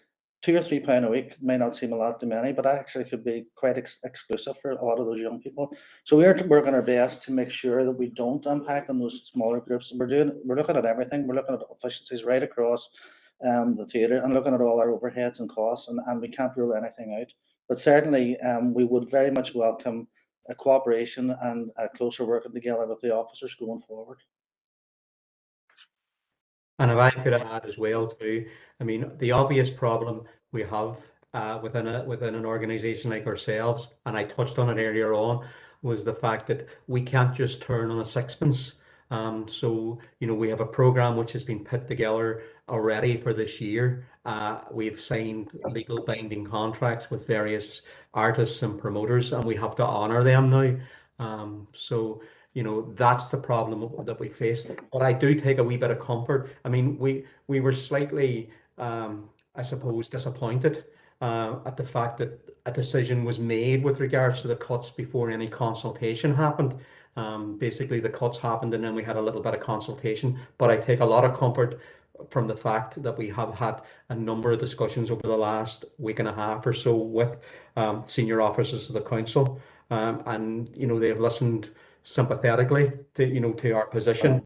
£2 or £3 a week may not seem a lot to many, but actually could be quite exclusive for a lot of those young people. So we're working our best to make sure that we don't impact on those smaller groups. We're looking at everything. We're looking at efficiencies right across the theatre and looking at all our overheads and costs, and we can't rule anything out. But certainly we would very much welcome a cooperation and a closer working together with the officers going forward. And if I could add as well too, I mean, the obvious problem we have within an organisation like ourselves, and I touched on it earlier on, was the fact that we can't just turn on a sixpence. So, you know, we have a programme which has been put together already for this year. We've signed legal binding contracts with various artists and promoters, and we have to honour them now. So, you know, that's the problem that we face. But I do take a wee bit of comfort. I mean, we were slightly, I suppose, disappointed at the fact that a decision was made with regards to the cuts before any consultation happened. Basically, the cuts happened and then we had a little bit of consultation. But I take a lot of comfort from the fact that we have had a number of discussions over the last week and a half or so with senior officers of the council. And, you know, they've listened sympathetically to, you know, to our position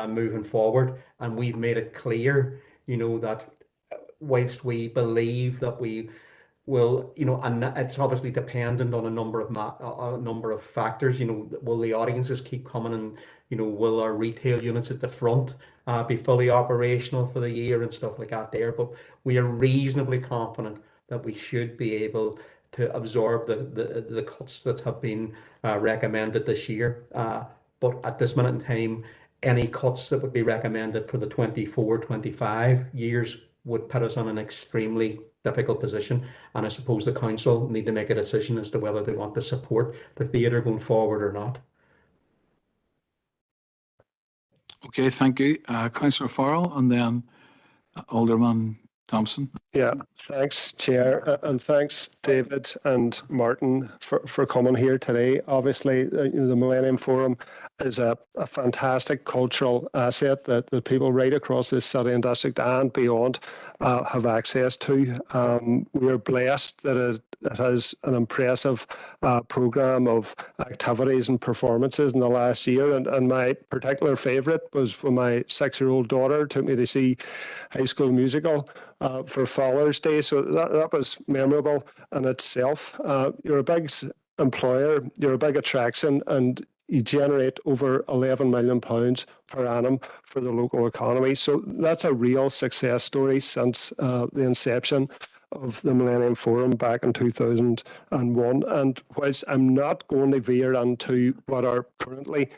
moving forward, and we've made it clear, you know, that whilst we believe that we will, and it's obviously dependent on a number of factors. Will the audiences keep coming, and will our retail units at the front be fully operational for the year and stuff like that there. But we are reasonably confident that we should be able to absorb the cuts that have been recommended this year. But at this minute in time, any cuts that would be recommended for the 24-25 years would put us on an extremely difficult position. And I suppose the council need to make a decision as to whether they want to support the theatre going forward or not. Okay, thank you. Councillor Farrell, and then Alderman Thompson. Yeah, thanks, Chair, and thanks, David and Martin, for coming here today. Obviously, the Millennium Forum is a fantastic cultural asset that people right across this city and district and beyond have access to. We are blessed that it has an impressive programme of activities and performances in the last year. And my particular favourite was when my 6-year-old daughter took me to see High School Musical for Father's Day. So that was memorable in itself. You're a big employer, you're a big attraction, and you generate over £11 million per annum for the local economy. So that's a real success story since the inception of the Millennium Forum back in 2001. And whilst I'm not going to veer into what are currently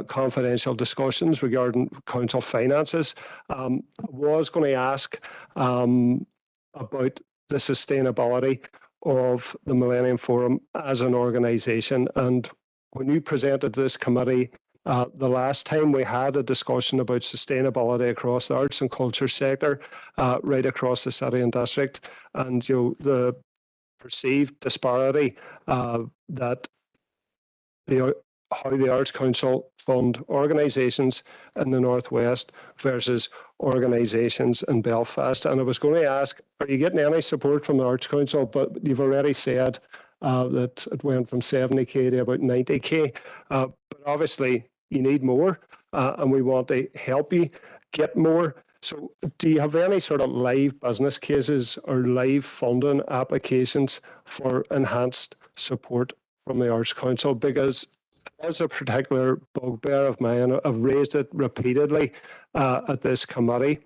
confidential discussions regarding council finances, I was going to ask about the sustainability of the Millennium Forum as an organisation. And when you presented this committee the last time, we had a discussion about sustainability across the arts and culture sector, right across the city and district, and the perceived disparity that how the Arts Council fund organisations in the Northwest versus organisations in Belfast. And I was going to ask, are you getting any support from the Arts Council? But you've already said that it went from 70k to about 90k. But obviously, you need more, and we want to help you get more. So do you have any sort of live business cases or live funding applications for enhanced support from the Arts Council? Because as a particular bugbear of mine, I've raised it repeatedly at this committee.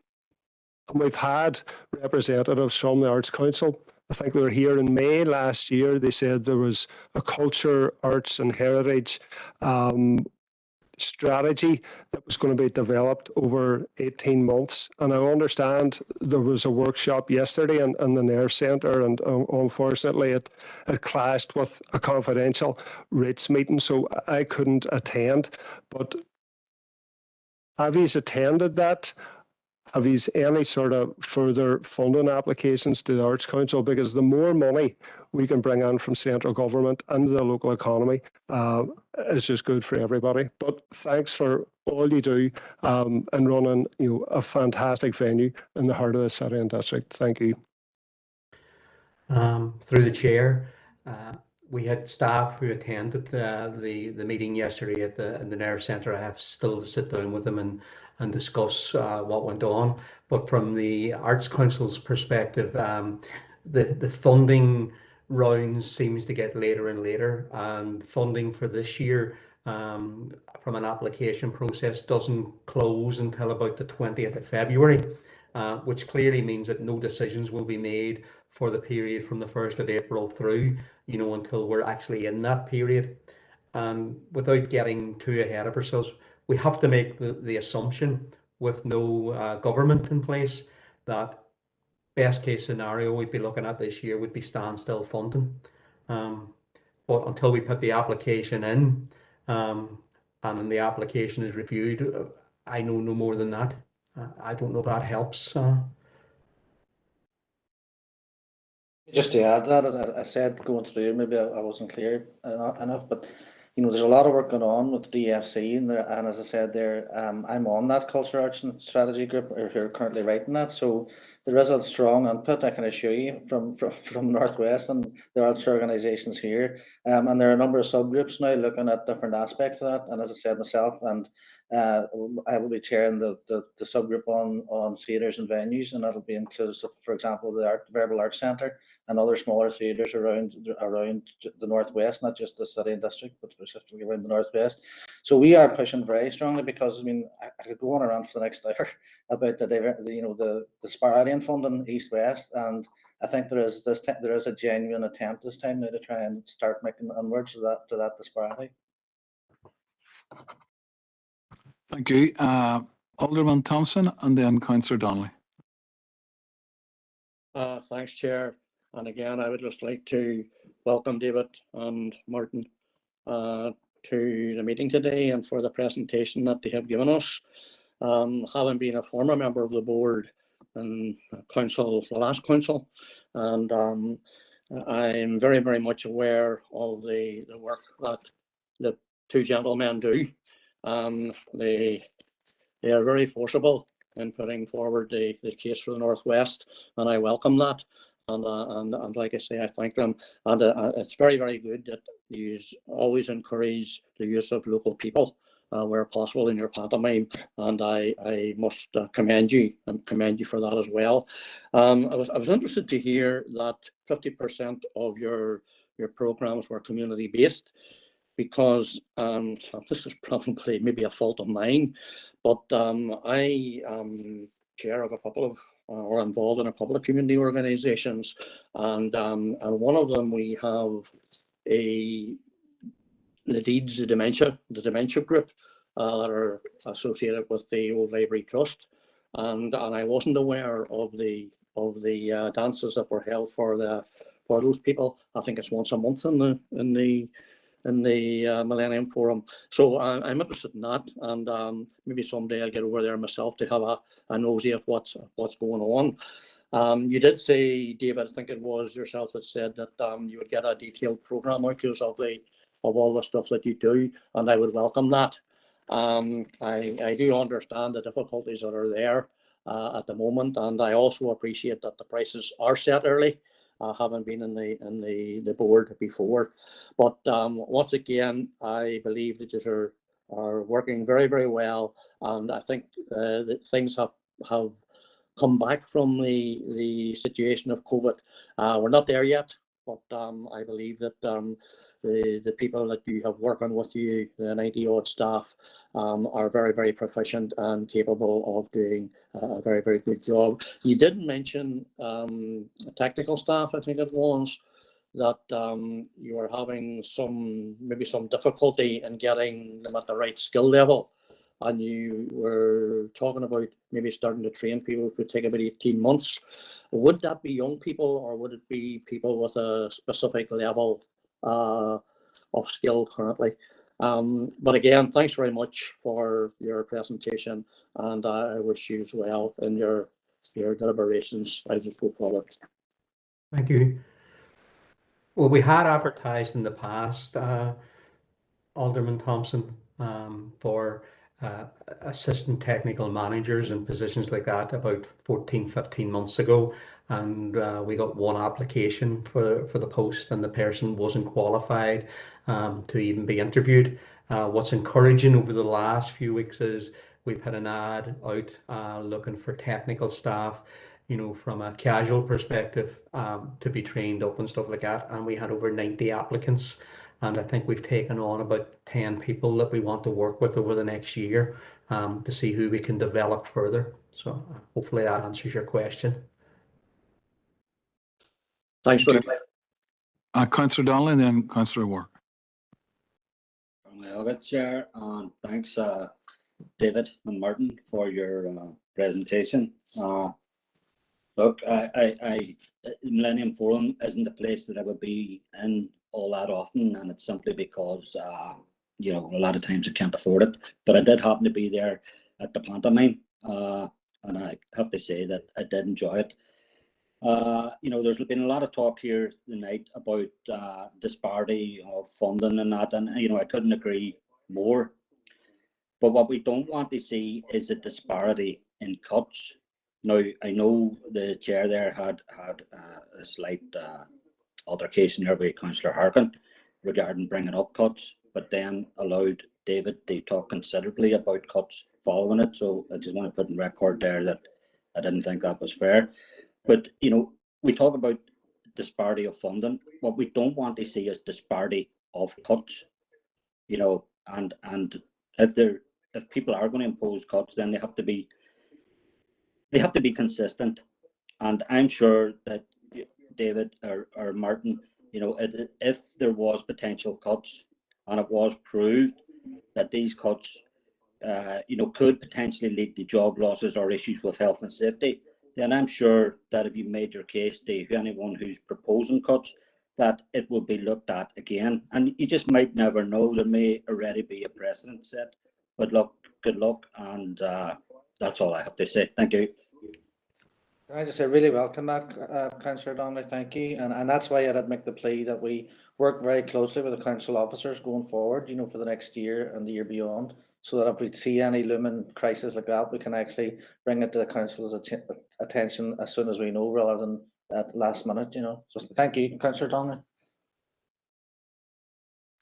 And we've had representatives from the Arts Council. I think they were here in May last year. They said there was a culture, arts and heritage strategy that was going to be developed over 18 months. And I understand there was a workshop yesterday in the Nerve Centre, and unfortunately it clashed with a confidential rates meeting, so I couldn't attend. But have you attended that? Have you any sort of further funding applications to the Arts Council? Because the more money we can bring in from central government and the local economy is just good for everybody. But thanks for all you do in running a fantastic venue in the heart of the city and district. Thank you. Through the chair, we had staff who attended the meeting yesterday in the Nerve Centre. I have still to sit down with them and discuss what went on. But from the Arts Council's perspective, the funding rounds seems to get later and later, and funding for this year from an application process doesn't close until about the 20th of February, which clearly means that no decisions will be made for the period from the 1st of April through, until we're actually in that period. And without getting too ahead of ourselves, we have to make the assumption, with no government in place, that best case scenario we'd be looking at this year would be standstill funding. But until we put the application in, and then the application is reviewed, I know no more than that. I don't know if that helps. Just to add to that, as I said, going through, maybe I wasn't clear enough, but there's a lot of work going on with DFC, and as I said there, I'm on that Culture, Arts and Strategy group, who are currently writing that. So there is a strong input, I can assure you, from Northwest and the arts organisations here. And there are a number of subgroups now looking at different aspects of that. And as I said myself, and I will be chairing the subgroup on theatres and venues, and that'll be inclusive, for example, the Verbal Arts Centre and other smaller theatres around the Northwest, not just the city and district, but specifically around the Northwest. So we are pushing very strongly, because I mean, I could go on around for the next hour about the disparity in funding East-West, and I think there is a genuine attempt this time now to try and start making inroads to that disparity. Thank you. Alderman Thompson and then Councillor Donnelly. Thanks, Chair. And again, I would just like to welcome David and Martin to the meeting today and for the presentation that they have given us. Having been a former member of the board in the last council, and I'm very, very much aware of the work that the two gentlemen do. They are very forcible in putting forward the case for the Northwest, and I welcome that. And like I say, I thank them. And it's very, very good that you always encourage the use of local people where possible in your pantomime, and I must commend you for that as well. I was interested to hear that 50% of your programs were community based, because this is probably maybe a fault of mine, but I am chair of a couple of, or involved in a couple of community organisations, and one of them we have the Deeds, the dementia group that are associated with the Old Library Trust, and I wasn't aware of the dances that were held for those people. I think it's once a month in the Millennium Forum. So I'm interested in that, and maybe someday I'll get over there myself to have a nosy at what's going on. You did say, David, I think it was yourself that said that you would get a detailed programme out of all the stuff that you do, and I would welcome that. I do understand the difficulties that are there at the moment, and I also appreciate that the prices are set early. I haven't been in the board before, but once again, I believe that you are working very, very well, and I think that things have come back from the situation of COVID. We're not there yet, but I believe that the people that you have working with you, the 90 odd staff, are very, very proficient and capable of doing a very, very good job. You did mention technical staff, I think it was, that you were having maybe some difficulty in getting them at the right skill level, and you were talking about maybe starting to train people, which would take about 18 months. Would that be young people, or would it be people with a specific level of skill currently? But again, thanks very much for your presentation, and I wish you well in your deliberations as you go forward. Thank you. Well, we had advertised in the past, Alderman Thompson, for assistant technical managers and positions like that about 14-15 months ago, and we got one application for the post, and the person wasn't qualified to even be interviewed. What's encouraging over the last few weeks is we've had an ad out looking for technical staff, from a casual perspective, to be trained up and stuff like that, and we had over 90 applicants. And I think we've taken on about 10 people that we want to work with over the next year to see who we can develop further. So hopefully that answers your question. Thanks very much. Councillor Donnelly and then Councillor Ward. Chair, and thanks David and Martin for your presentation. Look, Millennium Forum isn't a place that I would be in all that often, and it's simply because a lot of times I can't afford it. But I did happen to be there at the pantomime, and I have to say that I did enjoy it. There's been a lot of talk here tonight about disparity of funding and that, and I couldn't agree more. But what we don't want to see is a disparity in cuts. Now, I know the chair there had a slight altercation there with Councillor Harkin regarding bringing up cuts, but then allowed David, they talked considerably about cuts following it. So I just want to put in record there that I didn't think that was fair. But, we talk about disparity of funding. What we don't want to see is disparity of cuts, and if people are going to impose cuts, then they have to be consistent. And I'm sure that David or Martin, if there was potential cuts and it was proved that these cuts, could potentially lead to job losses or issues with health and safety, then I'm sure that if you made your case to anyone who's proposing cuts, that it will be looked at again. And you just might never know. There may already be a precedent set. But look, good luck, and that's all I have to say. Thank you. Can I just say, really welcome that, Councillor Donnelly, thank you. And that's why I did make the plea that we work very closely with the council officers going forward, for the next year and the year beyond, so that if we see any looming crisis like that, we can actually bring it to the council's attention as soon as we know, rather than at last minute, So thank you, Councillor Donnelly.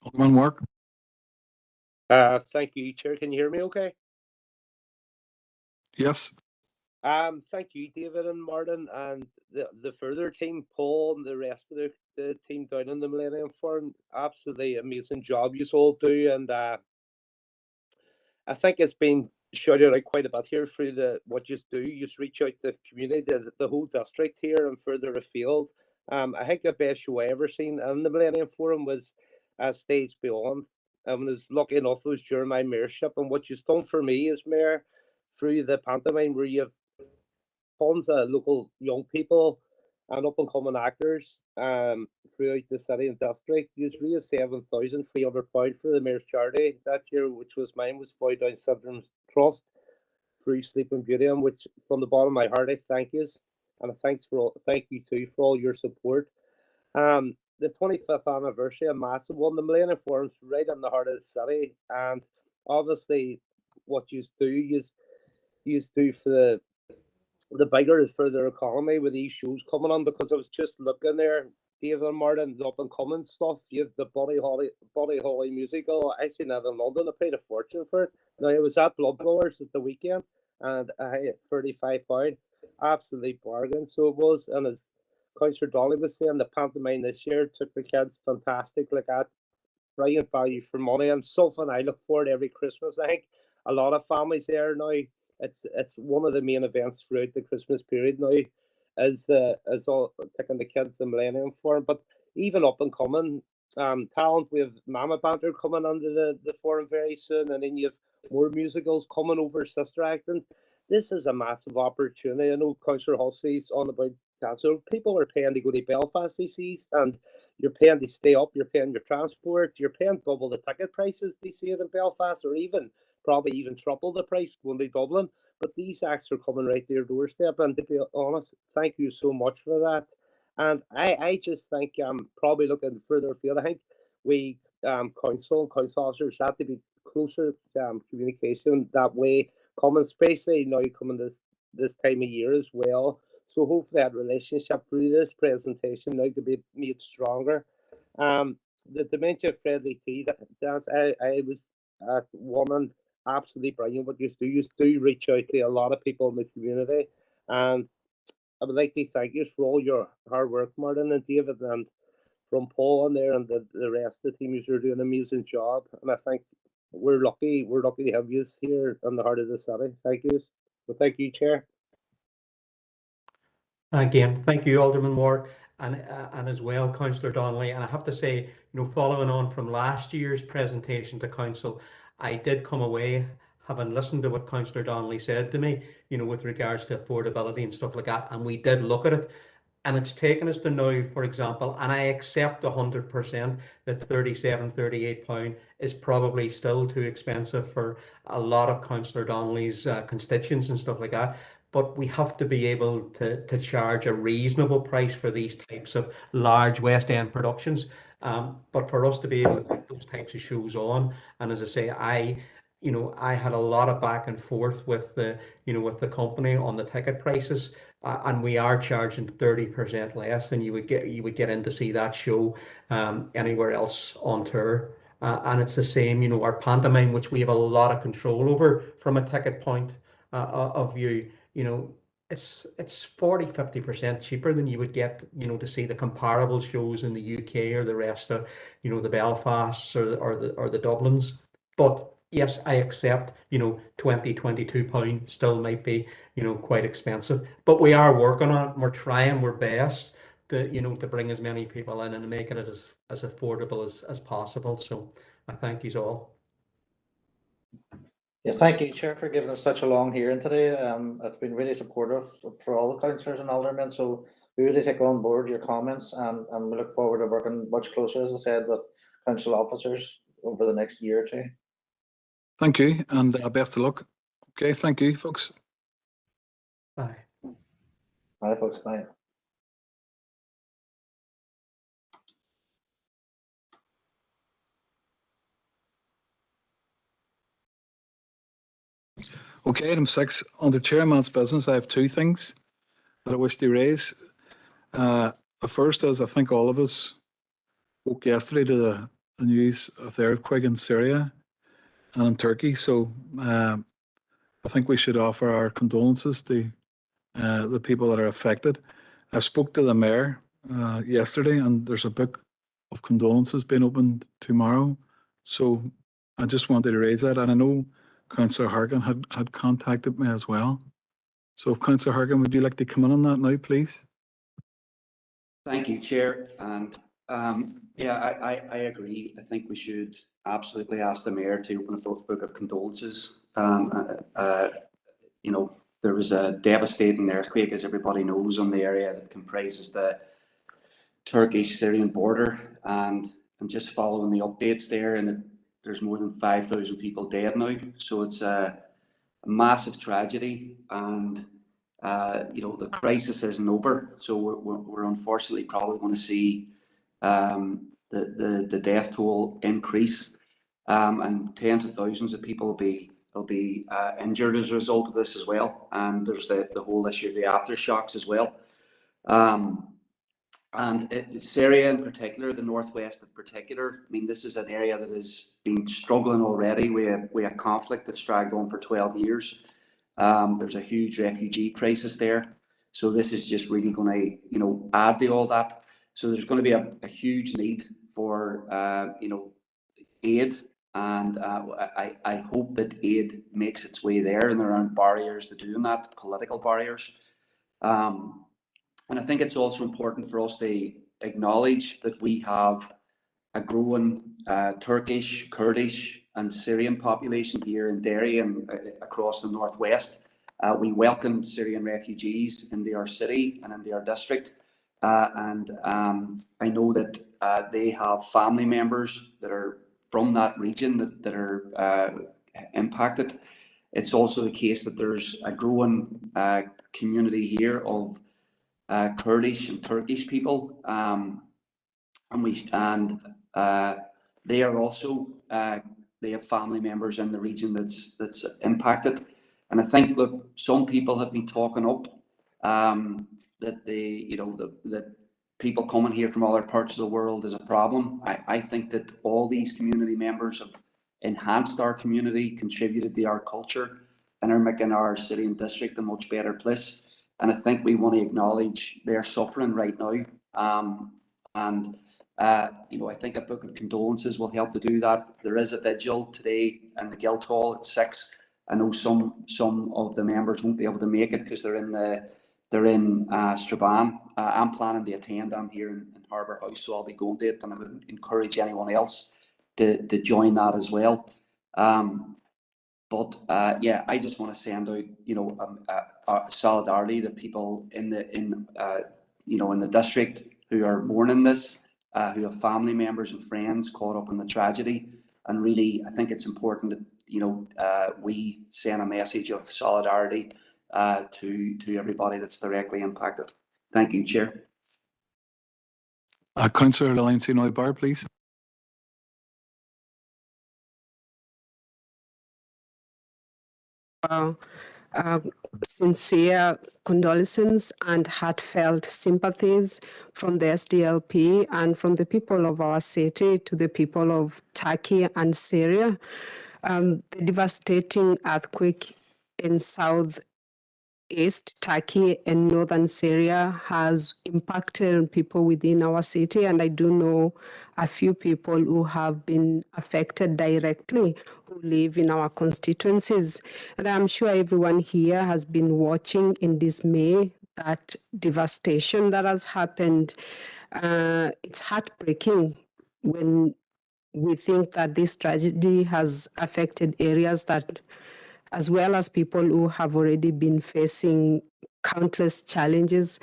Alderman Wark. Thank you, Chair. Can you hear me okay? Yes. Thank you, David and Martin, and the further team, Paul, and the rest of the team down in the Millennium Forum. Absolutely amazing job you all do, and I think it's been shouted out quite a bit here through what you do. You just reach out to the community, the whole district here and further afield. I think the best show I ever seen in the Millennium Forum was Stage Beyond. I was lucky enough, it was during my mayorship, and what you've done for me as mayor through the pantomime, where you've tons of local young people and up and coming actors throughout the city and district. You raised £7,300 for the mayor's charity that year, which was mine, was Floyd Down Syndrome Trust through Sleeping Beauty, and which from the bottom of my heart I thank you, and thank you too for all your support. The 25th anniversary, a massive one. The Millennium Forum's right in the heart of the city, and obviously what you do for the bigger for their economy with these shows coming on, because I was just looking there, David and Martin, the up and coming stuff. You have the Buddy Holly musical. I seen that in London. I paid a fortune for it. Now, it was at Blood Blowers at the weekend, and I had £35. Absolute bargain. So it was, and as Councillor Dolly was saying, the pantomime this year took the kids fantastic, like that. Brilliant value for money, and something I look forward to every Christmas. I think a lot of families there now, it's one of the main events throughout the Christmas period now, is all taking the kids to Millennium Forum. But even up and coming talent, we have Mama Banter coming under the forum very soon, and then you have more musicals coming over, Sister Act, and this is a massive opportunity. I know Councillor Hussey's on about that. So people are paying to go to Belfast these days, and you're paying to stay up, you're paying your transport, you're paying double the ticket prices they see it in Belfast, or probably even triple the price going to Dublin. But these acts are coming right to your doorstep, and to be honest, thank you so much for that. And I just think probably looking further afield, I think we council officers have to be closer communication that way, coming, especially now coming this time of year as well. So hopefully that relationship through this presentation now could be made stronger. The dementia friendly tea dance, I was at one, and absolutely brilliant what you do reach out to a lot of people in the community, and I would like to thank you for all your hard work, Martin and David, and from Paul in there and the rest of the team. You're doing an amazing job, and I think we're lucky to have you here in the heart of the city. Thank you. Well, thank you, Chair. Again, thank you, Alderman Ward, and as well, Councillor Donnelly. And I have to say, following on from last year's presentation to Council, I did come away having listened to what Councillor Donnelly said to me, with regards to affordability and stuff like that, and we did look at it. And it's taken us to now, for example, and I accept 100% that £37, £38 is probably still too expensive for a lot of Councillor Donnelly's constituents and stuff like that. But we have to be able to charge a reasonable price for these types of large West End productions. But for us to be able to put those types of shows on, and as I say, I had a lot of back and forth with the company on the ticket prices, and we are charging 30% less than you would get in to see that show anywhere else on tour. and it's the same, our pantomime, which we have a lot of control over from a ticket point of view. It's 40-50% cheaper than you would get, to see the comparable shows in the UK or the rest of, the Belfasts or the Dublins. But yes, I accept, 22 pounds still might be, quite expensive. But we are working on it. We're trying our best to bring as many people in and make it as affordable as possible. So I thank you all. Yeah, thank you, Chair, for giving us such a long hearing today. It's been really supportive for all the councillors and aldermen. So we really take on board your comments, and we look forward to working much closer, as I said, with council officers over the next year or two. Thank you, and best of luck. Okay, thank you, folks. Bye. Bye, folks. Bye. Okay, item 6, under Chairman's business, I have 2 things that I wish to raise. The first is, I think all of us woke yesterday to the news of the earthquake in Syria and in Turkey. So I think we should offer our condolences to the people that are affected. I spoke to the mayor yesterday, and there's a book of condolences being opened tomorrow. So I just wanted to raise that. And I know Councillor Harkin had contacted me as well. So Councillor Harkin, would you like to come in on that now, please? Thank you, Chair. And yeah, I agree. I think we should absolutely ask the Mayor to open a book of condolences. There was a devastating earthquake, as everybody knows, on the area that comprises the Turkish-Syrian border. And I'm just following the updates there, and there's more than 5,000 people dead now. So it's a massive tragedy, and the crisis isn't over. So we're unfortunately probably going to see the death toll increase, and tens of thousands of people will be injured as a result of this as well. And there's the whole issue of the aftershocks as well. Syria in particular, the northwest in particular, I mean, this is an area that has been struggling already. We have conflict that's dragged on for 12 years. There's a huge refugee crisis there. So this is just really going to, add to all that. So there's going to be a huge need for, aid. And I hope that aid makes its way there, and there aren't barriers to doing that, political barriers. And I think it's also important for us to acknowledge that we have a growing Turkish, Kurdish and Syrian population here in Derry and across the northwest. We welcome Syrian refugees into our city and into our district. And I know that they have family members that are from that region that are impacted. It's also the case that there's a growing community here of Kurdish and Turkish people, and they are also they have family members in the region that's impacted. And I think, look, some people have been talking up that that people coming here from other parts of the world is a problem. I think that all these community members have enhanced our community, contributed to our culture, and are making our city and district a much better place. And I think we want to acknowledge their suffering right now. I think a book of condolences will help to do that. There is a vigil today in the Guildhall at 6. I know some of the members won't be able to make it because they're in Strabane. I'm planning to attend. I'm here in Harbour House, so I'll be going to it, and I would encourage anyone else to join that as well. I just want to send out, solidarity to people in the district who are mourning this, who have family members and friends caught up in the tragedy. And really, I think it's important that we send a message of solidarity to everybody that's directly impacted. Thank you, Chair. Councillor Lillian St. Bar, please. sincere condolences and heartfelt sympathies from the SDLP and from the people of our city to the people of Turkey and Syria. The devastating earthquake in southeast Turkey and northern Syria has impacted people within our city, and I do know a few people who have been affected directly who live in our constituencies. And I'm sure everyone here has been watching in dismay that devastation that has happened. It's heartbreaking when we think that this tragedy has affected areas that, as well as people who have already been facing countless challenges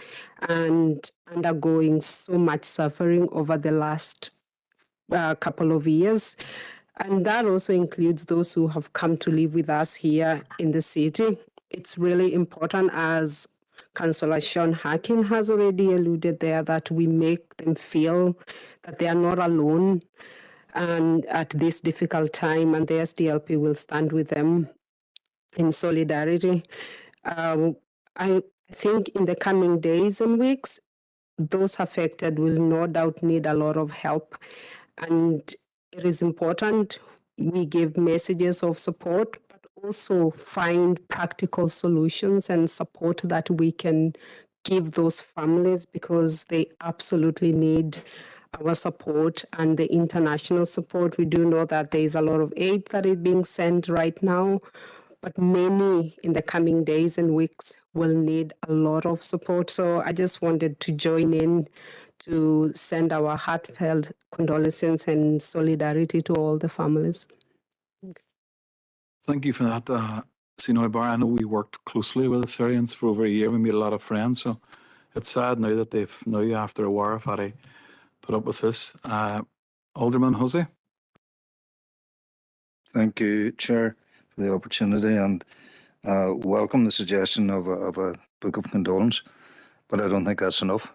and undergoing so much suffering over the last couple of years. And that also includes those who have come to live with us here in the city. It's really important, as Councillor Sean Harkin has already alluded there, that we make them feel that they are not alone and at this difficult time, and the SDLP will stand with them in solidarity. I think in the coming days and weeks, those affected will no doubt need a lot of help. And it is important we give messages of support, but also find practical solutions and support that we can give those families, because they absolutely need our support and the international support. We do know that there is a lot of aid that is being sent right now, but many in the coming days and weeks will need a lot of support. So I just wanted to join in to send our heartfelt condolences and solidarity to all the families. Thank you for that, Sino Bar. I know we worked closely with the Syrians for over a year. We made a lot of friends. So it's sad now that they've now, after a war, have had to put up with this. Alderman Jose. Thank you, Chair, for the opportunity, and welcome the suggestion of a book of condolence, but I don't think that's enough.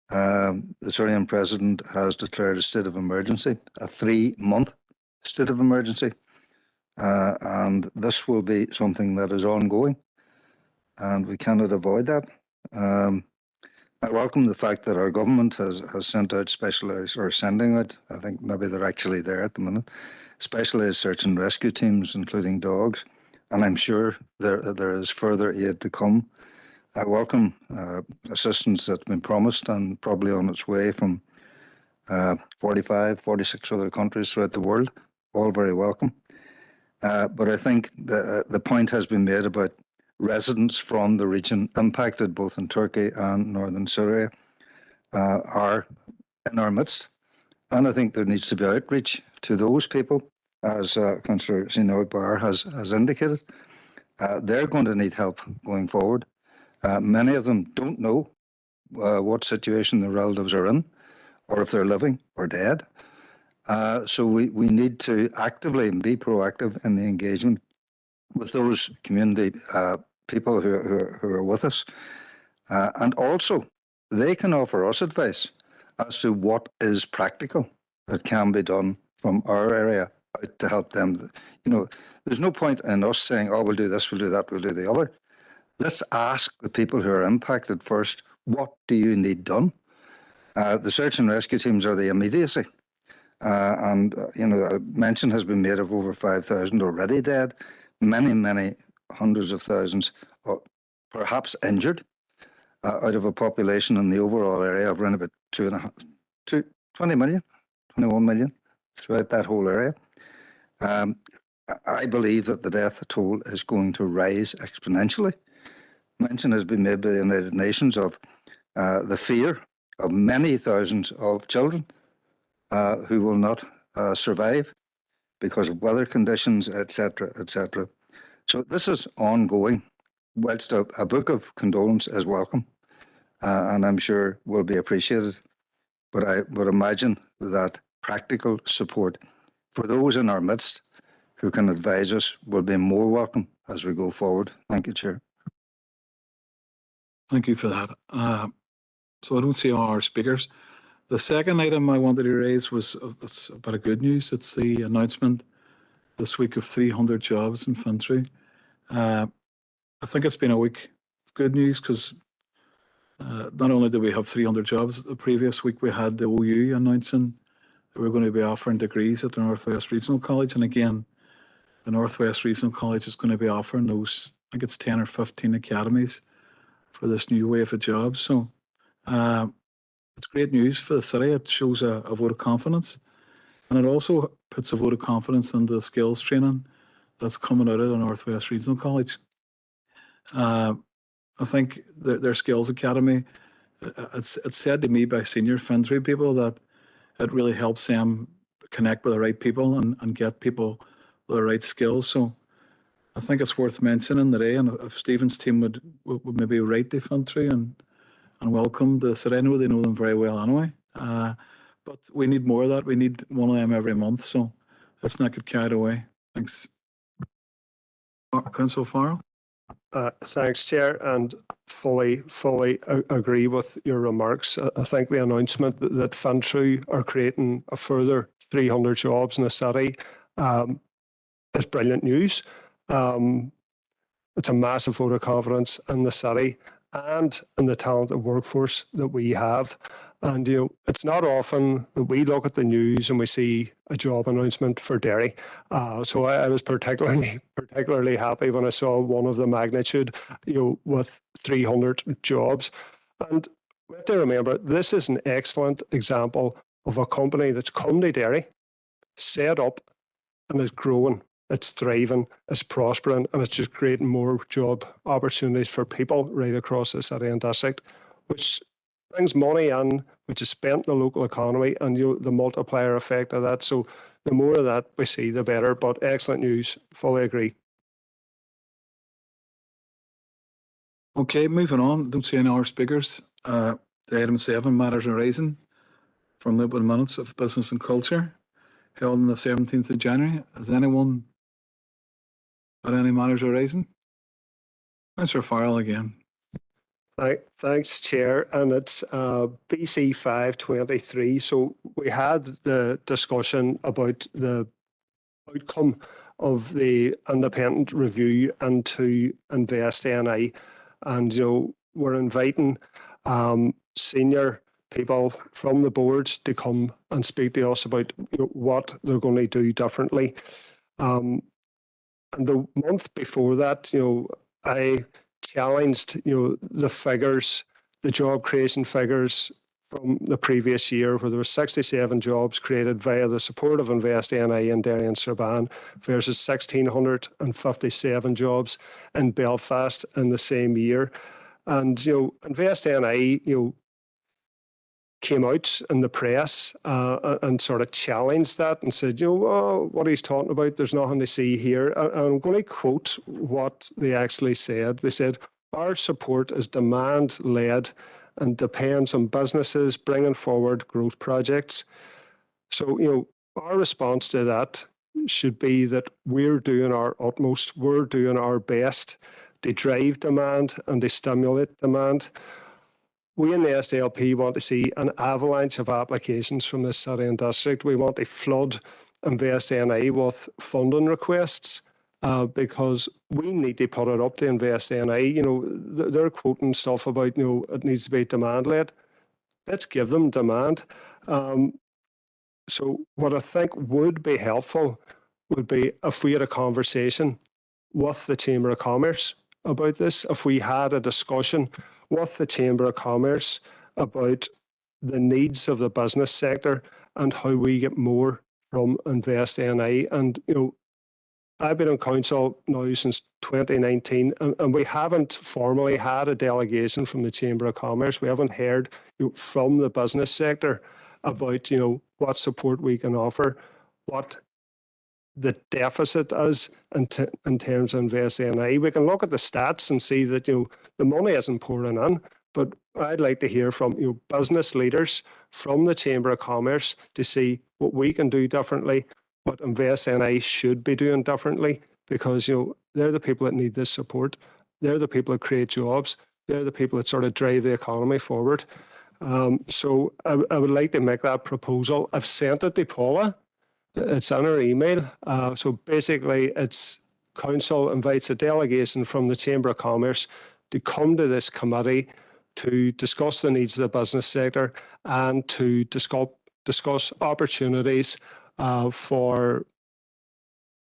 The Syrian president has declared a state of emergency, a 3-month state of emergency, and this will be something that is ongoing, and we cannot avoid that. I welcome the fact that our government has sent out specialised, or sending out, I think maybe they're actually there at the minute, specialised search and rescue teams, including dogs, and I'm sure there is further aid to come. I welcome assistance that's been promised and probably on its way from 45, 46 other countries throughout the world, all very welcome. But I think the point has been made about residents from the region impacted both in Turkey and northern Syria are in our midst. And I think there needs to be outreach to those people, as Councillor Sino Bar has indicated. They're going to need help going forward. Many of them don't know what situation their relatives are in, or if they're living or dead. So we need to actively be proactive in the engagement with those community people who are with us. And also, they can offer us advice as to what is practical that can be done from our area out to help them. You know, there's no point in us saying, oh, we'll do this, we'll do that, we'll do the other. Let's ask the people who are impacted first, what do you need done? The search and rescue teams are the immediacy. You know, a mention has been made of over 5,000 already dead, many hundreds of thousands, perhaps injured, out of a population in the overall area of around about 20 million, 21 million throughout that whole area. I believe that the death toll is going to rise exponentially. Mention has been made by the United Nations of the fear of many thousands of children who will not survive because of weather conditions, etc., etc. So this is ongoing. Whilst a book of condolence is welcome, and I'm sure will be appreciated, but I would imagine that practical support for those in our midst who can advise us will be more welcome as we go forward. Thank you, Chair. Thank you for that. So I don't see all our speakers. The second item I wanted to raise was it's a bit of good news. It's the announcement this week of 300 jobs in Fintry. I think it's been a week of good news because not only did we have 300 jobs the previous week, we had the OU announcing that we're going to be offering degrees at the Northwest Regional College. And again, the Northwest Regional College is going to be offering those, I think it's 10 or 15 academies for this new wave of jobs. So it's great news for the city. It shows a vote of confidence. And it also puts a vote of confidence in the skills training that's coming out of the Northwest Regional College. I think their skills academy, it's said to me by senior Fintry people that it really helps them connect with the right people and get people with the right skills. So I think it's worth mentioning today. And if Stephen's team would maybe write to Fintry and welcome the city. I know they know them very well anyway. But we need more of that. We need one of them every month. So let's not get carried away. Thanks. Councillor Farrell. Thanks, Chair, and fully agree with your remarks. I think the announcement that Fintry are creating a further 300 jobs in the city is brilliant news. It's a massive vote of confidence in the city and in the talented workforce that we have. And, it's not often that we look at the news and we see a job announcement for Derry. So I was particularly happy when I saw one of the magnitude, with 300 jobs. And we have to remember, this is an excellent example of a company that's come to Derry, set up, and is growing. It's thriving, it's prospering, and it's just creating more job opportunities for people right across the city and district, which brings money in, which is spent in the local economy, and the multiplier effect of that. So the more of that we see, the better. But excellent news. Fully agree. Okay, moving on. Don't see any other speakers. The item 7, matters arising from the open minutes of Business and Culture held on the 17th of January. Has anyone got any matters arising? Councillor Farrell again. Thanks, Chair. And it's BC 523. So we had the discussion about the outcome of the independent review into Invest NI. And, we're inviting senior people from the board to come and speak to us about what they're going to do differently. And the month before that, I challenged, the figures, the job creation figures from the previous year, where there were 67 jobs created via the support of Invest NI in Derry and Strabane versus 1,657 jobs in Belfast in the same year. And, Invest NI, came out in the press and sort of challenged that and said, what he's talking about, there's nothing to see here. And I'm going to quote what they actually said. They said, our support is demand-led and depends on businesses bringing forward growth projects. So, our response to that should be that we're doing our utmost, we're doing our best to drive demand and to stimulate demand. We in the SDLP want to see an avalanche of applications from this city and district. We want to flood Invest NI with funding requests because we need to put it up to Invest NI. They're quoting stuff about, it needs to be demand-led. Let's give them demand. So what I think would be helpful would be if we had a conversation with the Chamber of Commerce about this, if we had a discussion with the Chamber of Commerce about the needs of the business sector and how we get more from Invest NI. And, I've been on council now since 2019, and we haven't formally had a delegation from the Chamber of Commerce. We haven't heard from the business sector about, what support we can offer, what the deficit is in terms of Invest NI. We can look at the stats and see that, the money isn't pouring in, but I'd like to hear from business leaders from the Chamber of Commerce to see what we can do differently, what Invest NI should be doing differently, because they're the people that need this support. They're the people that create jobs. They're the people that sort of drive the economy forward. So I would like to make that proposal. I've sent it to Paula. It's on her email. So basically, it's council invites a delegation from the Chamber of Commerce to come to this committee to discuss the needs of the business sector and to discuss opportunities for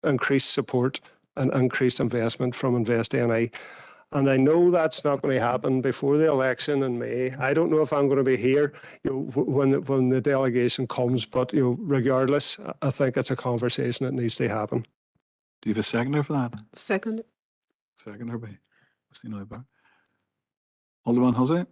increased support and increased investment from InvestNI. And I know that's not going to happen before the election in May. I don't know if I'm going to be here, when the delegation comes, but regardless, I think it's a conversation that needs to happen. Do you have a seconder for that? Second. Seconder by Christine Oyberg. Alderman Hussey?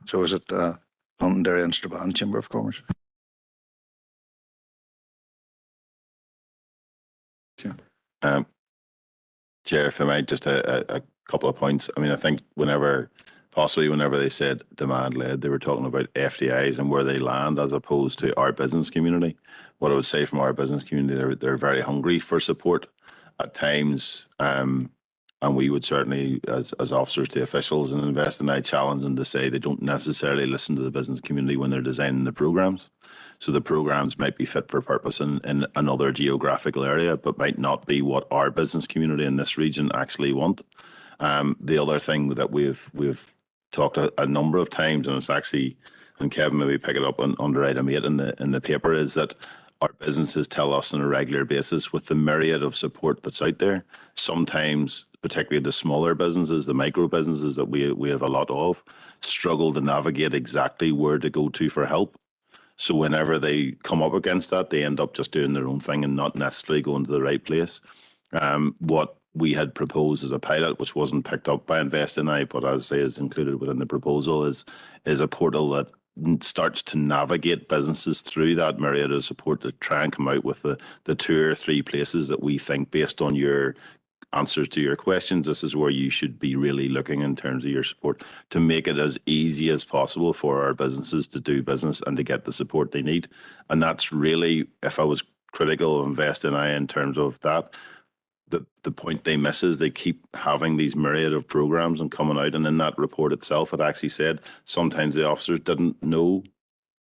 So is it Londonderry and Strabane Chamber of Commerce? Chair, if I might, just a couple of points. I mean, I think whenever they said demand led, they were talking about FDIs and where they land as opposed to our business community. What I would say from our business community, they're very hungry for support at times. And we would certainly, as officers to officials and InvestNI, challenge them to say they don't necessarily listen to the business community when they're designing the programs. So the programs might be fit for purpose in another geographical area, but might not be what our business community in this region actually want. The other thing that we've talked a number of times, and it's actually, and Kevin maybe pick it up under item 8 in the paper, is that our businesses tell us on a regular basis, with the myriad of support that's out there, sometimes, particularly the smaller businesses, the micro businesses that we have a lot of, struggle to navigate exactly where to go to for help. So whenever they come up against that, they end up just doing their own thing and not necessarily going to the right place. What we had proposed as a pilot, which wasn't picked up by InvestNI, but as I say is included within the proposal, is a portal that starts to navigate businesses through that myriad of support to try and come out with the 2 or 3 places that we think, based on your answers to your questions, this is where you should be really looking in terms of your support, to make it as easy as possible for our businesses to do business and to get the support they need. And that's really, if I was critical of InvestNI in terms of that, the point they miss is they keep having these myriad of programs and coming out, and in that report itself, it actually said sometimes the officers didn't know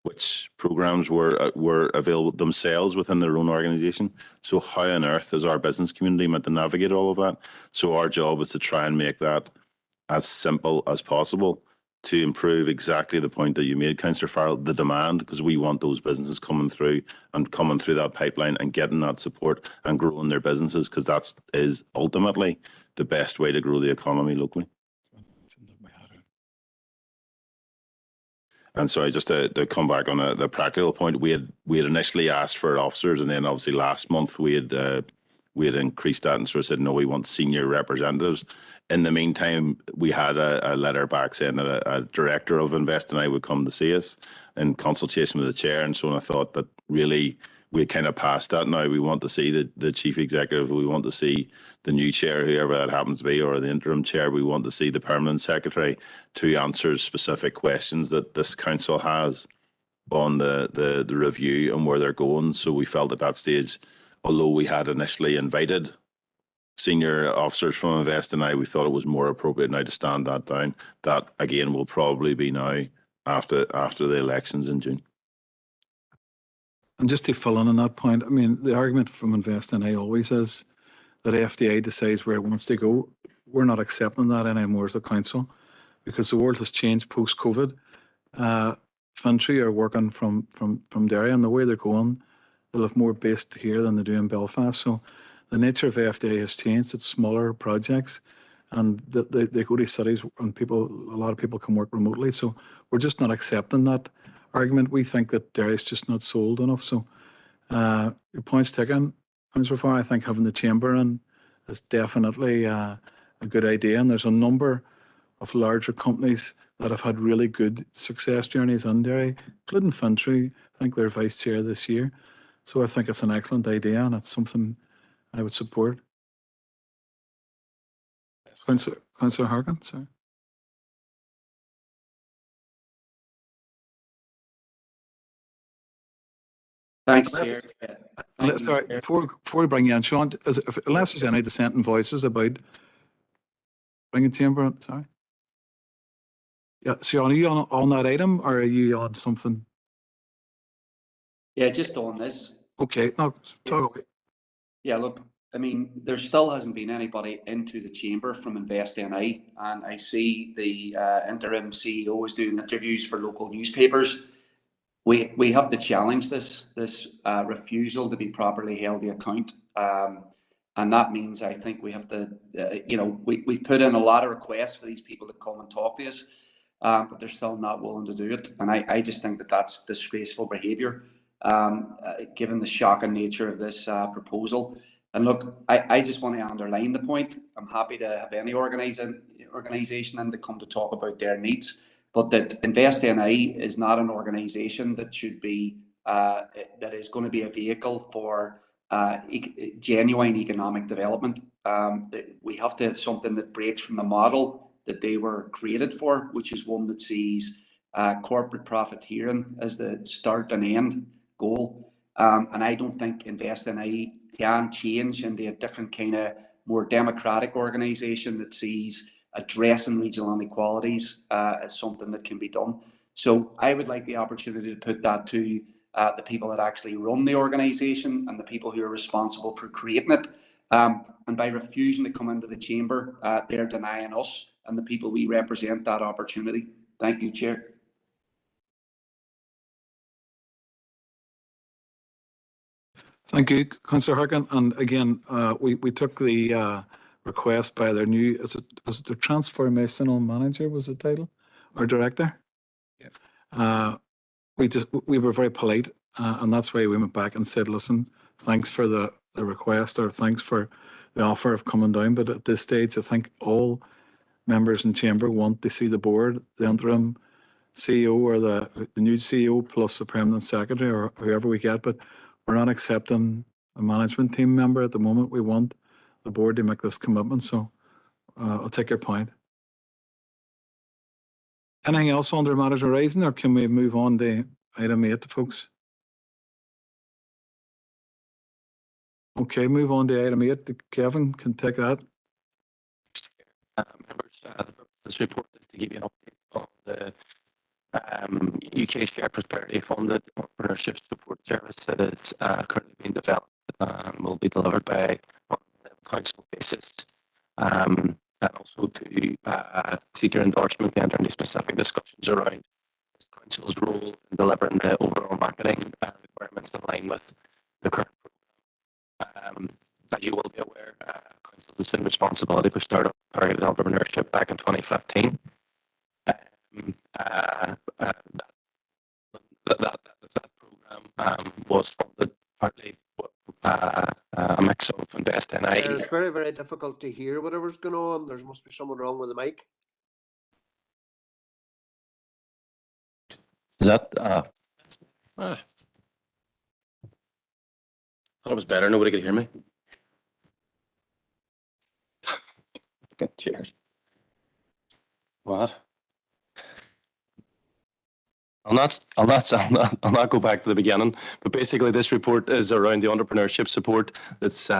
which programs were available themselves within their own organisation. So how on earth is our business community meant to navigate all of that? So our job is to try and make that as simple as possible to improve exactly the point that you made, Councillor Farrell, the demand, because we want those businesses coming through that pipeline and getting that support and growing their businesses, because that is ultimately the best way to grow the economy locally. And sorry, just to come back on the practical point, we had initially asked for officers, and then obviously last month we had increased that and sort of said, no, we want senior representatives. In the meantime, we had a letter back saying that a director of InvestNI would come to see us in consultation with the chair. And so I thought that really we kind of passed that now. We want to see the chief executive. We want to see the new chair, whoever that happens to be, or the interim chair. We want to see the permanent secretary to answer specific questions that this council has on the review and where they're going. So we felt at that stage, although we had initially invited senior officers from InvestNI, we thought it was more appropriate now to stand that down. That again will probably be now after the elections in June. And just to fill in on that point, I mean, the argument from InvestNI always is that FDI decides where it wants to go. We're not accepting that anymore as a council, because the world has changed post-COVID. Fintry are working from Derry, and the way they're going, they'll have more based here than they do in Belfast. So the nature of FDI has changed. It's smaller projects, and they go to cities, and a lot of people can work remotely. So we're just not accepting that argument. We think that Derry's just not sold enough. So your point's taken, Councillor Farr. I think having the chamber and is definitely a good idea. And there's a number of larger companies that have had really good success journeys in dairy, including Fintry. I think they're vice chair this year. So I think it's an excellent idea, and it's something I would support. Councillor Harkin, sorry. Thanks, Chair. Sorry, before we bring you in, Sean, unless there's any dissenting voices about bringing chamber, sorry. Yeah, Sean, are you on that item, or are you on something? Yeah, just on this. Okay, no, talk away. Yeah, look, I mean, there still hasn't been anybody into the chamber from InvestNI, and I see the interim CEO is doing interviews for local newspapers. We have to challenge this refusal to be properly held to account, and that means I think we have to, we put in a lot of requests for these people to come and talk to us, but they're still not willing to do it, and I just think that that's disgraceful behaviour, given the shocking nature of this proposal. And look, I just want to underline the point. I'm happy to have any organisation in to come to talk about their needs. But that InvestNI is not an organisation that should be that is going to be a vehicle for genuine economic development. We have to have something that breaks from the model that they were created for, which is one that sees corporate profiteering as the start and end goal. And I don't think InvestNI can change into a different kind of more democratic organisation that sees addressing regional inequalities as something that can be done. So I would like the opportunity to put that to the people that actually run the organisation and the people who are responsible for creating it. And by refusing to come into the chamber, they're denying us and the people we represent that opportunity. Thank you, Chair. Thank you, Councillor Harkin. And again, we took the request by their new, was it the transformational manager was the title, or director? Yeah. We were very polite, and that's why we went back and said, listen, thanks for the request, or thanks for the offer of coming down. But at this stage, I think all members in chamber want to see the board, the interim CEO or the new CEO plus the permanent secretary or whoever we get. But we're not accepting a management team member at the moment. We want the board to make this commitment. So I'll take your point. Anything else under matters arising, or can we move on to item 8, folks? Okay, move on to item 8. Kevin can take that. Members, this report is to give you an update on the UK Shared Prosperity Funded Entrepreneurship Support Service that is currently being developed and will be delivered by on a council basis. And also to seek your endorsement to enter into specific discussions around the council's role in delivering the overall marketing requirements in line with the current program. That you will be aware, council assumed responsibility for startup targeted entrepreneurship back in 2015. That program was funded partly a mix of InvestNI. It's very, very difficult to hear whatever's going on. There must be someone wrong with the mic. Is that? I thought it was better. Nobody could hear me. Okay, cheers. What? I'll not go back to the beginning, but basically this report is around the entrepreneurship support that's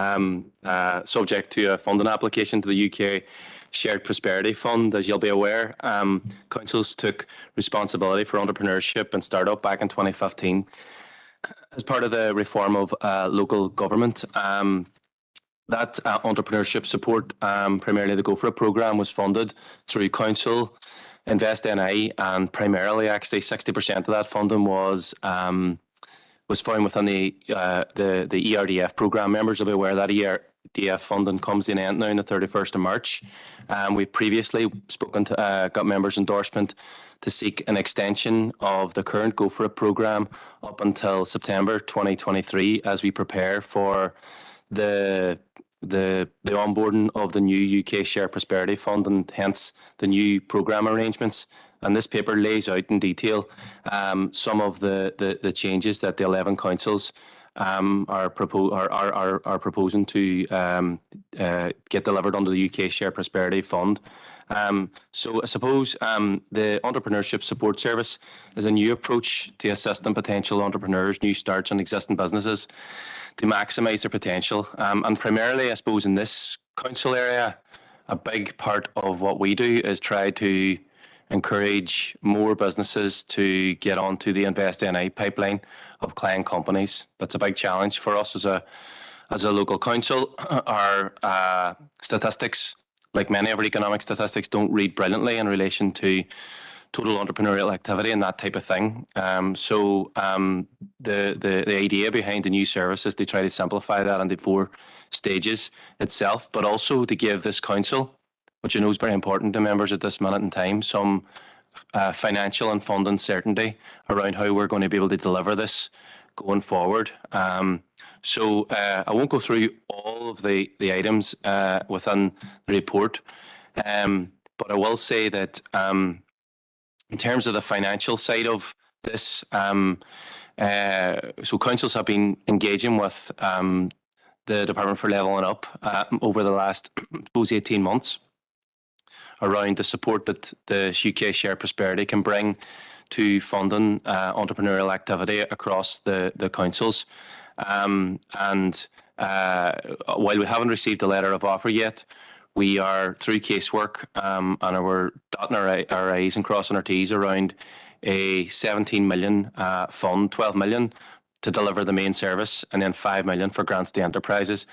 subject to a funding application to the UK Shared Prosperity Fund. As you'll be aware, councils took responsibility for entrepreneurship and startup back in 2015 as part of the reform of local government. That entrepreneurship support, primarily the Go For It programme, was funded through council, InvestNI, and primarily actually 60% of that funding was found within the ERDF programme. Members will be aware that ERDF funding comes in end now on the 31st of March. We've previously spoken to, got members' endorsement to seek an extension of the current Go For It programme up until September 2023 as we prepare for the the onboarding of the new UK Share Prosperity Fund and hence the new programme arrangements. And this paper lays out in detail some of the changes that the 11 councils are proposing to get delivered under the UK Share Prosperity Fund. So I suppose the Entrepreneurship Support Service is a new approach to assisting potential entrepreneurs, new starts and existing businesses to maximise their potential. And primarily, I suppose, in this council area, a big part of what we do is try to encourage more businesses to get onto the Invest NI pipeline of client companies. That's a big challenge for us as a local council. Our statistics, like many of our economic statistics, don't read brilliantly in relation to total entrepreneurial activity and that type of thing. So the idea behind the new service is to try to simplify that into 4 stages itself, but also to give this council, which I know is very important to members at this minute in time, some financial and funding certainty around how we're going to be able to deliver this going forward. So I won't go through all of the items within the report, but I will say that in terms of the financial side of this, so councils have been engaging with the Department for Levelling Up over the last, I suppose, 18 months around the support that the UK Share Prosperity can bring to funding entrepreneurial activity across the councils. And while we haven't received a letter of offer yet, we are through casework and we're dotting our I's and crossing our T's around a 17 million fund, 12 million to deliver the main service, and then 5 million for grants to enterprises.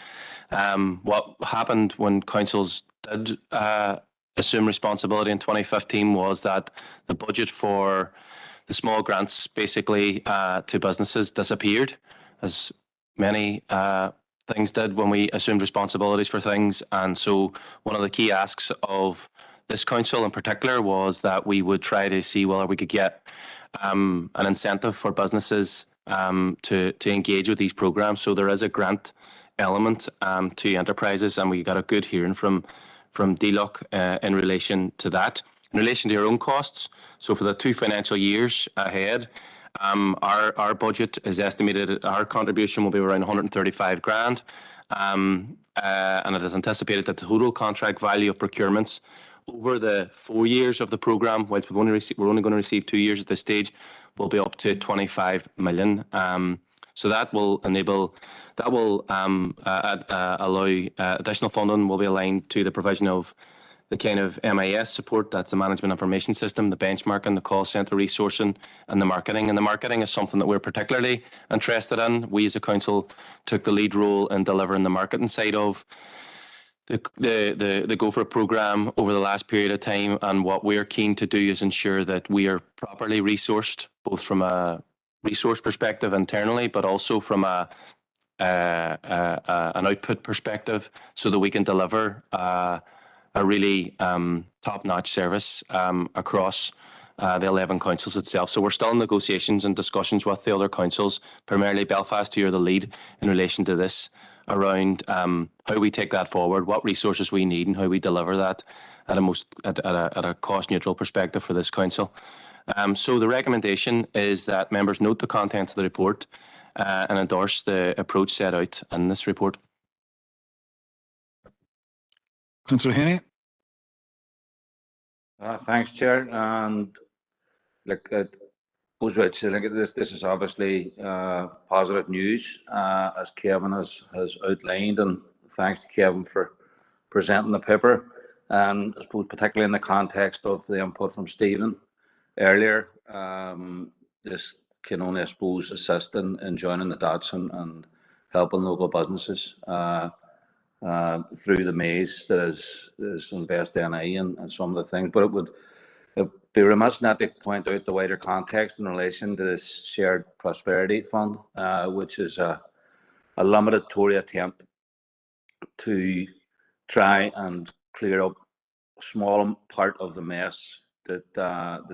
What happened when councils did assume responsibility in 2015 was that the budget for the small grants basically to businesses disappeared, as many things did when we assumed responsibilities for things. And so one of the key asks of this council in particular was that we would try to see whether we could get an incentive for businesses to engage with these programs. So there is a grant element to enterprises, and we got a good hearing from DLUC in relation to that. In relation to your own costs, so for the 2 financial years ahead, our budget is estimated, our contribution will be around 135 grand, and it is anticipated that the total contract value of procurements over the 4 years of the programme, whilst we're only going to receive 2 years at this stage, will be up to 25 million. So that will enable, that will allow additional funding will be aligned to the provision of the kind of MIS support, that's the Management Information System, the benchmarking, the call centre resourcing, and the marketing. And the marketing is something that we're particularly interested in. We as a council took the lead role in delivering the marketing side of the Go For It programme over the last period of time. And what we're keen to do is ensure that we are properly resourced, both from a resource perspective internally, but also from an output perspective, so that we can deliver a really top-notch service across the 11 councils itself. So we're still in negotiations and discussions with the other councils, primarily Belfast, who are the lead in relation to this, around how we take that forward, what resources we need, and how we deliver that at a cost-neutral perspective for this council. So the recommendation is that members note the contents of the report and endorse the approach set out in this report. Councillor Henny. Thanks, Chair. And look, goes without saying, this is obviously positive news, as Kevin has outlined, and thanks to Kevin for presenting the paper. And I suppose particularly in the context of the input from Stephen earlier, this can only, I suppose, assist in joining the dots and helping local businesses through the maze that is Invest NI and some of the things. But it would be remiss not to point out the wider context in relation to this Shared Prosperity Fund, which is a limited Tory attempt to try and clear up a small part of the mess that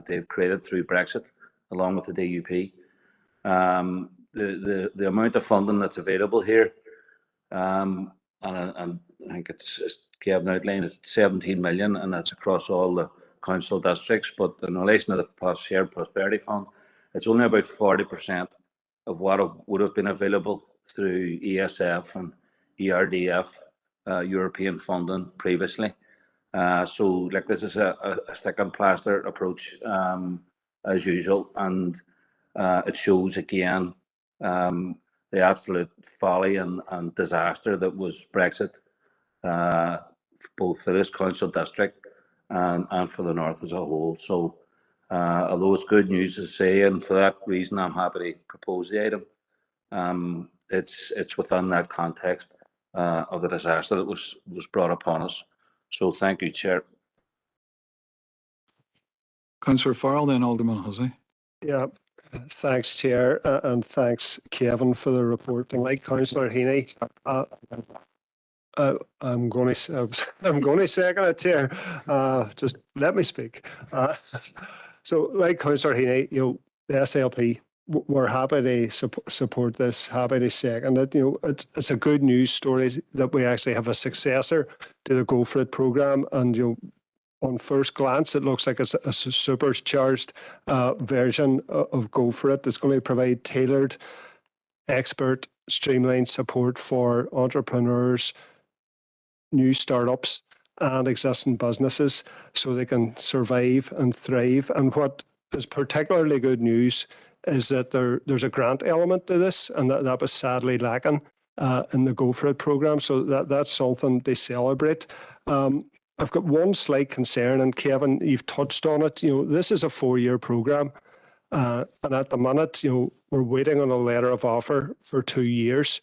they've created through Brexit, along with the DUP. The amount of funding that's available here and I think it's Kevin outlined, it's 17 million, and that's across all the council districts. But in relation to the shared prosperity fund, it's only about 40% of what would have been available through ESF and ERDF European funding previously. So like this is a stick and plaster approach as usual, and it shows again the absolute folly and disaster that was Brexit, both for this council district and for the north as a whole. So although it's good news to say, and for that reason I'm happy to propose the item, it's within that context of the disaster that was brought upon us. So thank you, Chair. Councillor Farrell, then Alderman Hussey. Yeah, thanks, Chair, and thanks, Kevin, for the report. And like Councillor Heaney, I'm going to second it, Chair. Just let me speak. So, like Councillor Heaney, the SLP, we're happy to support this. Happy to second it. It's a good news story that we actually have a successor to the Go For It programme, and on first glance, it looks like it's a supercharged version of Go For It that's going to provide tailored, expert, streamlined support for entrepreneurs, new startups, and existing businesses so they can survive and thrive. And what is particularly good news is that there's a grant element to this, and that was sadly lacking in the Go For It programme. So that's something to celebrate. I've got one slight concern, and Kevin, you've touched on it. This is a 4-year programme, and at the minute, we're waiting on a letter of offer for 2 years.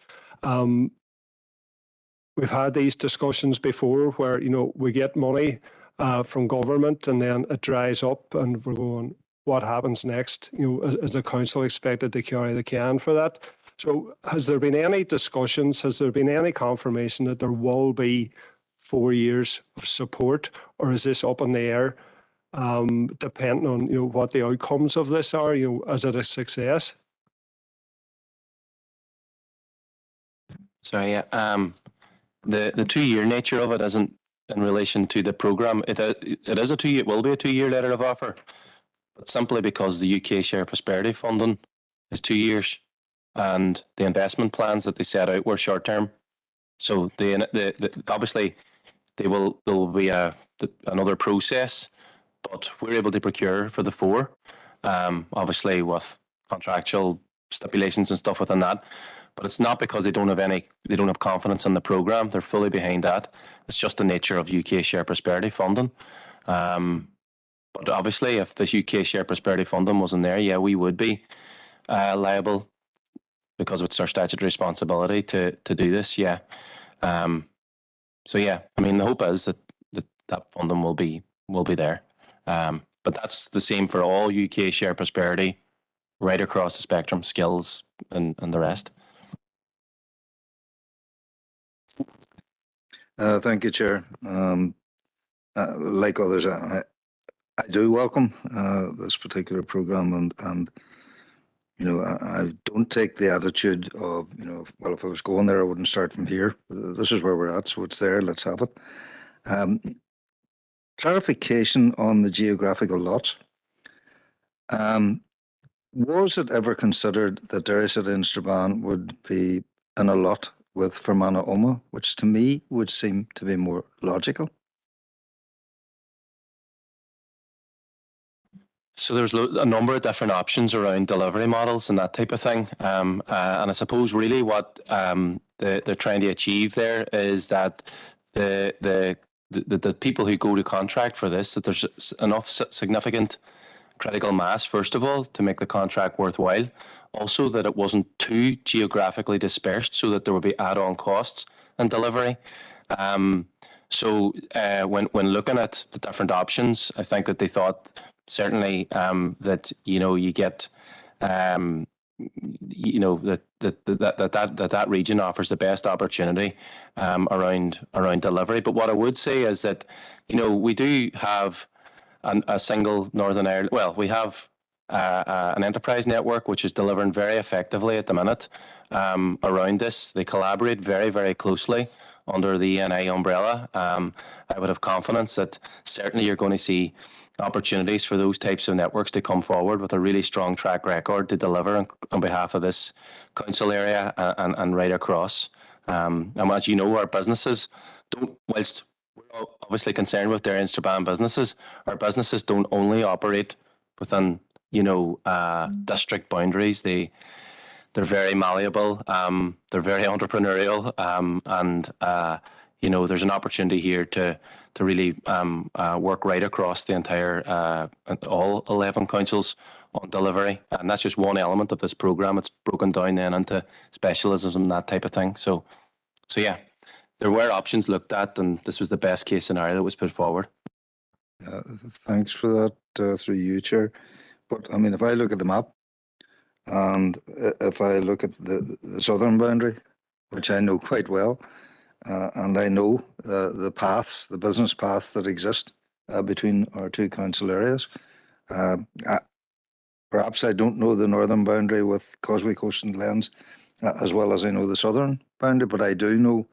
We've had these discussions before where, we get money from government and then it dries up and we're going, what happens next? Is the council expected to carry the can for that? So has there been any discussions? Has there been any confirmation that there will be 4 years of support, or is this up in the air, depending on what the outcomes of this are? Is it a success? Sorry, yeah. The 2-year nature of it isn't in relation to the programme. It is a 2-year, will be a 2-year letter of offer, but simply because the UK Share Prosperity funding is 2 years, and the investment plans that they set out were short term. So obviously there will be another process, but we're able to procure for the 4, obviously with contractual stipulations and stuff within that. But it's not because they don't have confidence in the programme. They're fully behind that. It's just the nature of UK Share Prosperity funding. But obviously, if the UK Share Prosperity funding wasn't there, yeah, we would be liable because it's our statutory responsibility to do this. Yeah. So yeah, I mean, the hope is that funding will be there. But that's the same for all UK Share Prosperity, right across the spectrum, skills and the rest. Thank you, Chair. Like others, I do welcome this particular programme, and I don't take the attitude of well, if I was going there, I wouldn't start from here. This is where we're at, so it's there. Let's have it. Clarification on the geographical lots. Was it ever considered that Derry City and Strabane would be in a lot with Fermanagh Omagh, which to me would seem to be more logical? So there's a number of different options around delivery models and that type of thing. And I suppose really what they're trying to achieve there is that the people who go to contract for this, that there's enough significant critical mass, first of all, to make the contract worthwhile. Also, that it wasn't too geographically dispersed so that there would be add-on costs in delivery. So when looking at the different options, I think that they thought certainly that you get that region offers the best opportunity around delivery. But what I would say is that we do have a single Northern Ireland. Well, we have an enterprise network which is delivering very effectively at the minute around this. They collaborate very, very closely under the ENI umbrella. I would have confidence that certainly you're going to see opportunities for those types of networks to come forward with a really strong track record to deliver on behalf of this council area and right across. And as you know, our businesses don't, whilst we're obviously concerned with their Strabane businesses, our businesses don't only operate within, district boundaries. They're very malleable. They're very entrepreneurial, and there's an opportunity here to really work right across the entire all 11 councils on delivery, and that's just one element of this program. It's broken down then into specialisms and that type of thing. So yeah, there were options looked at, and this was the best case scenario that was put forward. Thanks for that, through you, Chair. But I mean, if I look at the map, and if I look at the southern boundary, which I know quite well, and I know the paths, the business paths that exist between our two council areas. Perhaps I don't know the northern boundary with Causeway Coast and Glens as well as I know the southern boundary, but I do know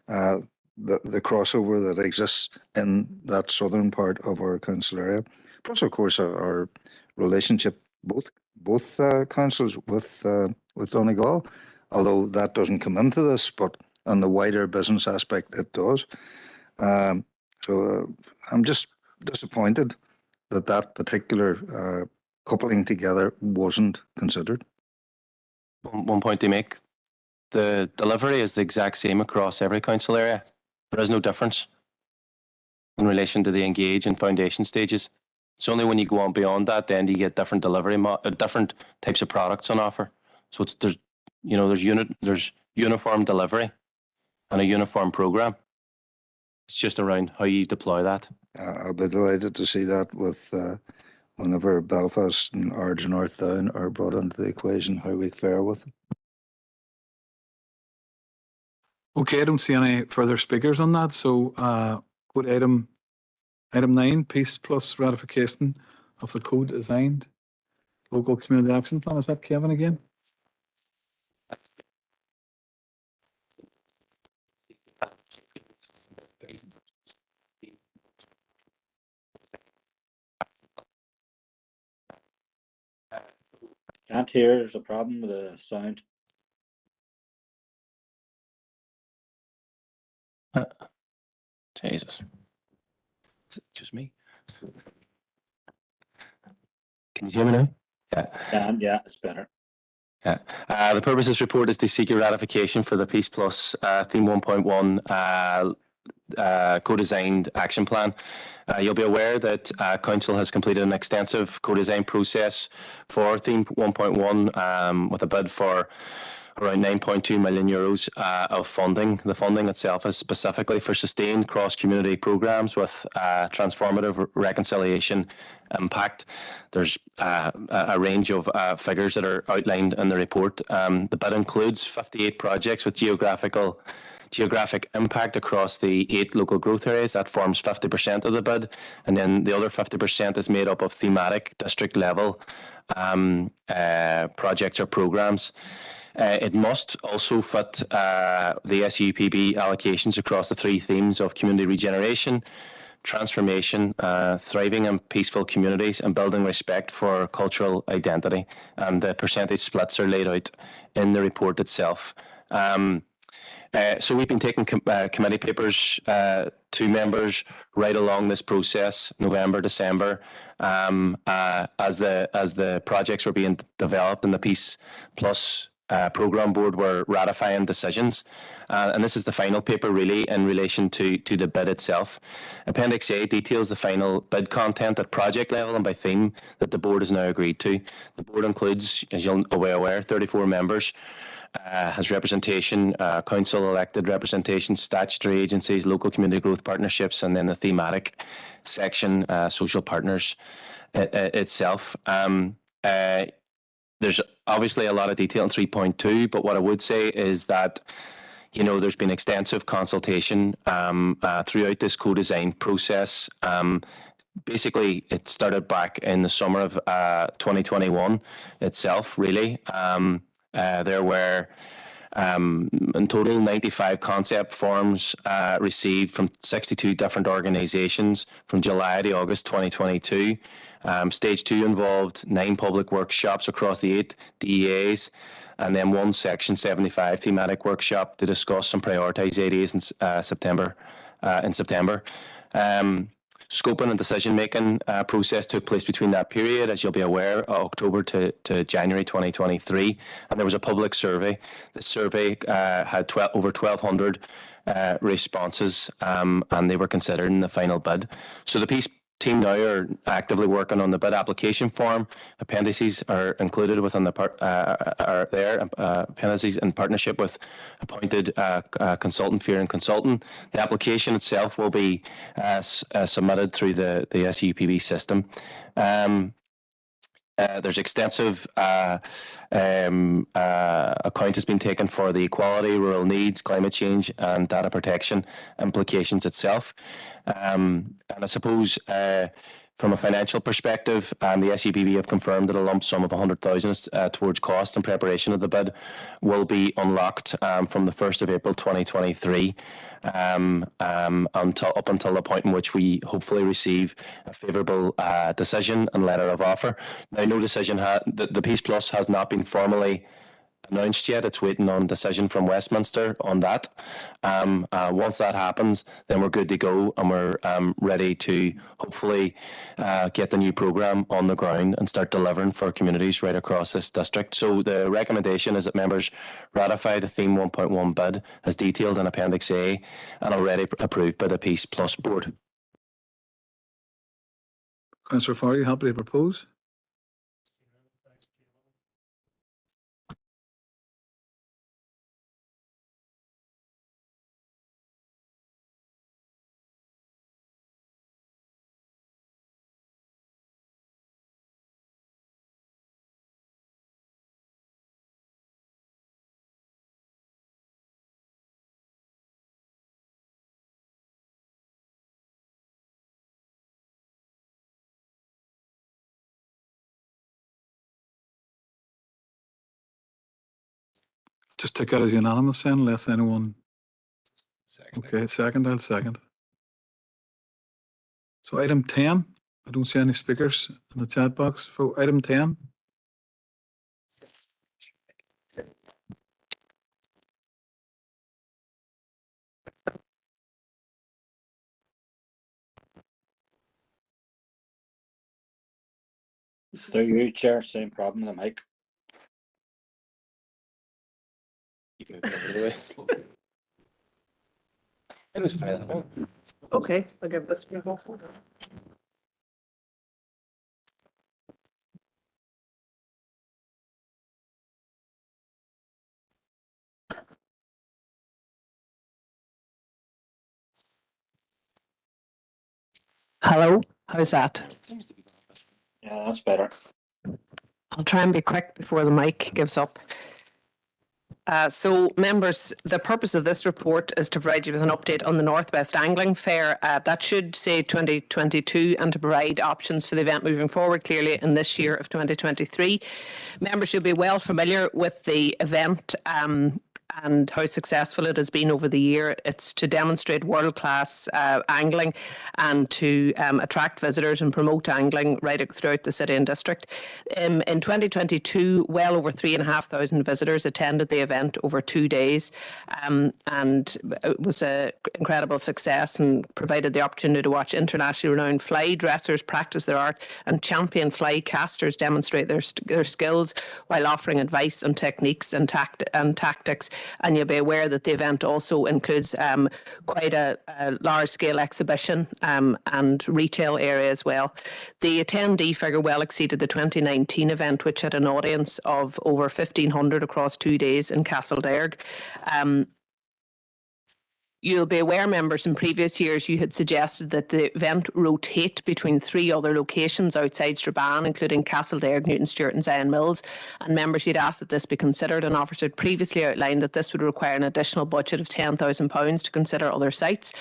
the crossover that exists in that southern part of our council area. Plus, of course, our relationship, both councils with Donegal, although that doesn't come into this, but on the wider business aspect, it does. So I'm just disappointed that particular coupling together wasn't considered. One point to make: the delivery is the exact same across every council area. There is no difference in relation to the engage and foundation stages. It's only when you go on beyond that, then you get different delivery, different types of products on offer. So there's uniform delivery and a uniform program. It's just around how you deploy that. I'll be delighted to see that with whenever Belfast and Ards North Down are brought into the equation, how we fare with them. Okay, I don't see any further speakers on that. So go to item 9, Peace Plus ratification of the co-designed local community action plan. Is that Kevin again? Can't hear. There's a problem with the sound. Jesus. Is it just me? Can you hear me now? Yeah. Yeah, it's better. Yeah. The purpose of this report is to seek a ratification for the Peace Plus Theme 1.1 co-designed action plan. You'll be aware that Council has completed an extensive co-design process for Theme 1.1 with a bid for around €9.2 million of funding. The funding itself is specifically for sustained cross-community programmes with transformative reconciliation impact. There's a range of figures that are outlined in the report. The bid includes 58 projects with geographic impact across the 8 local growth areas. That forms 50% of the bid, and then the other 50% is made up of thematic district level projects or programs. It must also fit the SUPB allocations across the 3 themes of community regeneration, transformation, thriving and peaceful communities, and building respect for cultural identity. And the percentage splits are laid out in the report itself. So we've been taking committee papers to members right along this process, November, December, as the projects were being developed and the Peace Plus Programme Board were ratifying decisions. And this is the final paper really in relation to the bid itself. Appendix A details the final bid content at project level and by theme that the board has now agreed to. The board includes, as you'll be aware, 34 members. Has representation, council elected representation, statutory agencies, local community growth partnerships, and then the thematic section, social partners itself. There's obviously a lot of detail in 3.2, but what I would say is that there's been extensive consultation throughout this co-design process. Basically, it started back in the summer of 2021 itself, really. There were In total, 95 concept forms received from 62 different organisations from July to August 2022. Stage 2 involved 9 public workshops across the 8 DEAs, and then 1 Section 75 thematic workshop to discuss and prioritise areas in September. Scoping and decision-making process took place between that period, as you'll be aware, October to January 2023, and there was a public survey. The survey had over 1,200 responses, and they were considered in the final bid. So the Peace team now are actively working on the bid application form. Appendices are included within the appendices in partnership with appointed consultant, Fear and Consultant. The application itself will be submitted through the SUPB system. There's extensive account has been taken for the equality, rural needs, climate change, and data protection implications itself. And I suppose from a financial perspective, the SUPB have confirmed that a lump sum of 100,000 towards cost and preparation of the bid will be unlocked from the 1st of April 2023 up until the point in which we hopefully receive a favourable decision and letter of offer. Now, no decision, the Peace Plus has not been formally announced yet. It's waiting on decision from Westminster on that. Once that happens, then we're good to go, and we're ready to hopefully get the new programme on the ground and start delivering for communities right across this district. So the recommendation is that members ratify the Theme 1.1 bid as detailed in Appendix A and already approved by the Peace Plus Board. Councillor Farr, are you happy to propose? Just take that as unanimous then, unless anyone. Second. Okay, second, I'll second. So item 10, I don't see any speakers in the chat box for item 10. Through you, Chair, same problem with the mic. Okay, I'll give this one a go. Hello, how's that? Yeah, that's better. I'll try and be quick before the mic gives up. So, members, the purpose of this report is to provide you with an update on the Northwest Angling Fair. That should say 2022 and to provide options for the event moving forward, clearly in this year of 2023. Members should be well familiar with the event and how successful it has been over the year. It's to demonstrate world-class angling and to attract visitors and promote angling right throughout the city and district. In 2022, well over 3,500 visitors attended the event over 2 days, and it was an incredible success and provided the opportunity to watch internationally renowned fly dressers practice their art and champion fly casters demonstrate their skills while offering advice on techniques and tactics. And you'll be aware that the event also includes quite a large-scale exhibition and retail area as well. The attendee figure well exceeded the 2019 event, which had an audience of over 1,500 across 2 days in Castledairg. You'll be aware, members, in previous years you had suggested that the event rotate between 3 other locations outside Strabane, including Castledairg, Newton Stewart and Zion Mills. And members, you'd asked that this be considered, and officers had previously outlined that this would require an additional budget of £10,000 to consider other sites.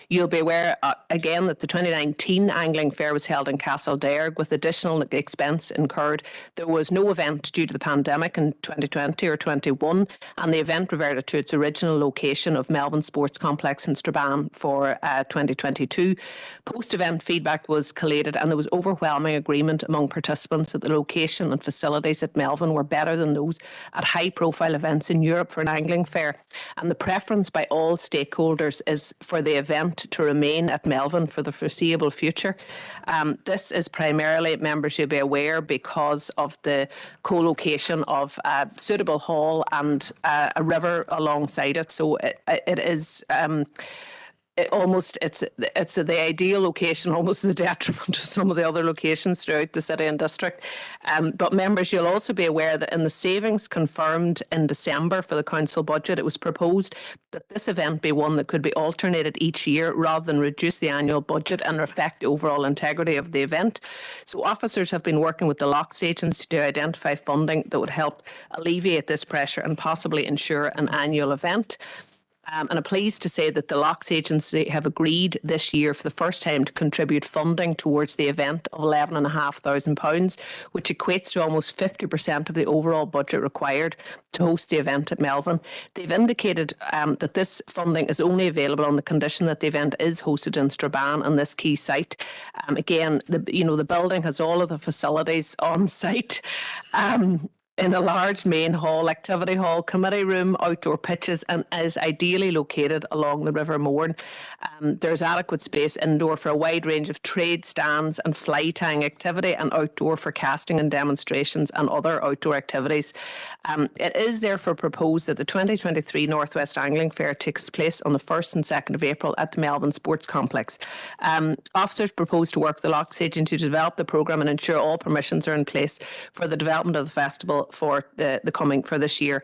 You'll be aware again that the 2019 Angling Fair was held in Castledairg with additional expense incurred. There was no event due to the pandemic in 2020 or 21, and the event reverted to its original location of Melbourne Sports Complex in Strabane for 2022. Post-event feedback was collated, and there was overwhelming agreement among participants that the location and facilities at Melbourne were better than those at high-profile events in Europe for an angling fair. And the preference by all stakeholders is for the event to remain at Melbourne for the foreseeable future. This is primarily, members should be aware, because of the co-location of a suitable hall and a river alongside it. So it is it's the ideal location, almost the detriment of some of the other locations throughout the city and district. But members, you'll also be aware that in the savings confirmed in December for the council budget, it was proposed that this event be one that could be alternated each year rather than reduce the annual budget and affect the overall integrity of the event. So officers have been working with the Locks Agency to identify funding that would help alleviate this pressure and possibly ensure an annual event. And I'm pleased to say that the Locks Agency have agreed this year for the first time to contribute funding towards the event of £11,500, which equates to almost 50% of the overall budget required to host the event at Melbourne. They've indicated that this funding is only available on the condition that the event is hosted in Strabane on this key site. Again, the building has all of the facilities on site. In a large main hall, activity hall, committee room, outdoor pitches, and is ideally located along the River Mourne. There's adequate space indoor for a wide range of trade stands and fly tying activity, and outdoor for casting and demonstrations and other outdoor activities. It is therefore proposed that the 2023 Northwest Angling Fair takes place on the 1st and 2nd of April at the Melbourne Sports Complex. Officers propose to work with the Locks Agency to develop the programme and ensure all permissions are in place for the development of the festival for this year.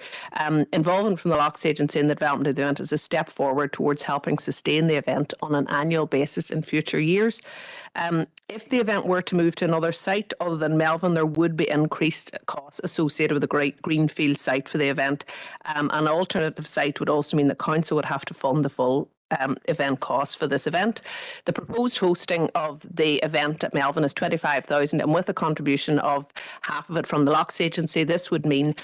Involvement from the Locks Agency in the development of the event is a step forward towards helping sustain the event on an annual basis in future years. If the event were to move to another site other than Melbourne, there would be increased costs associated with the great greenfield site for the event. An alternative site would also mean the council would have to fund the full event costs for this event. The proposed hosting of the event at Melbourne is $25,000, and with a contribution of half of it from the Locks Agency, this would mean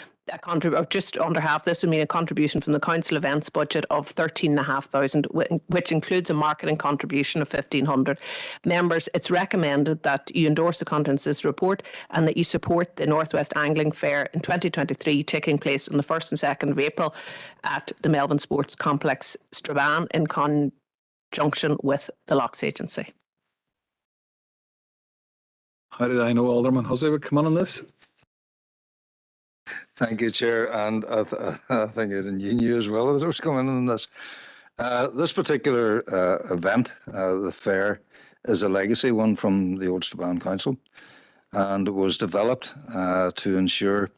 just under half. This would mean a contribution from the council events budget of $13,500, which includes a marketing contribution of $1,500. Members, it's recommended that you endorse the contents of this report and that you support the Northwest Angling Fair in 2023 taking place on the 1st and 2nd of April at the Melbourne Sports Complex, Strabane, in conjunction with the Locks Agency. How did I know Alderman Hussey would come on this? Thank you, Chair, and I think you knew as well that I was coming on this. This particular event, the fair, is a legacy one from the old Strabane Council, and it was developed to ensure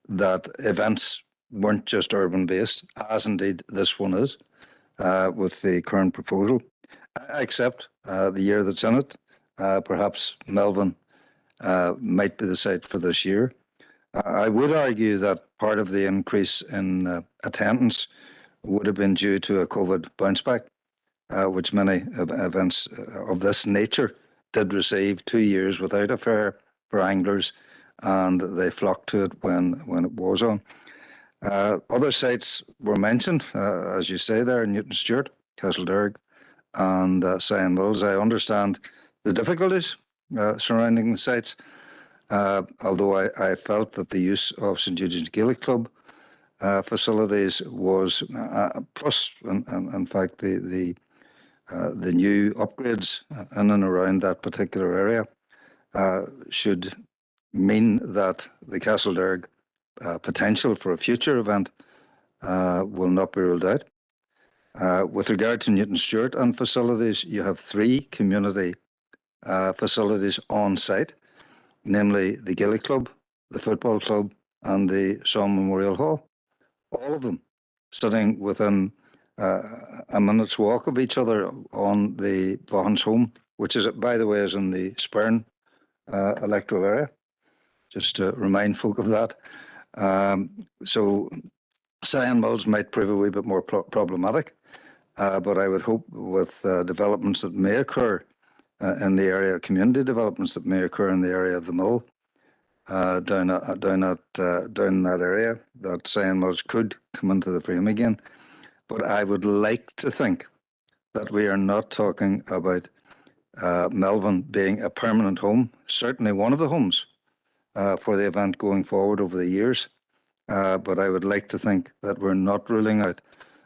that events weren't just urban-based, as indeed this one is, with the current proposal, except the year that's in it. Perhaps Melbourne might be the site for this year. I would argue that part of the increase in attendance would have been due to a COVID bounce back, which many events of this nature did receive 2 years without a fair for anglers, and they flocked to it when it was on. Other sites were mentioned, as you say there, Newton Stewart, Castledairg, and Zion Mills. I understand the difficulties surrounding the sites. Although I felt that the use of St Eugenius Gaelic Club facilities was plus, in fact, the new upgrades in and around that particular area should mean that the Castledairg potential for a future event will not be ruled out. With regard to Newton Stewart and facilities, you have 3 community facilities on site, namely the Gaelic Club, the Football Club, and the Song Memorial Hall. All of them sitting within a minute's walk of each other on the Vaughan's home, which is, by the way, is in the Spurn electoral area. Just to remind folk of that. So Cyan Mills might prove a wee bit more problematic, but I would hope with developments that may occur in the area, community developments that may occur in the area of the mill, down that area, that Cyan Mills could come into the frame again. But I would like to think that we are not talking about Melvin being a permanent home, certainly one of the homes for the event going forward over the years. But I would like to think that we're not ruling out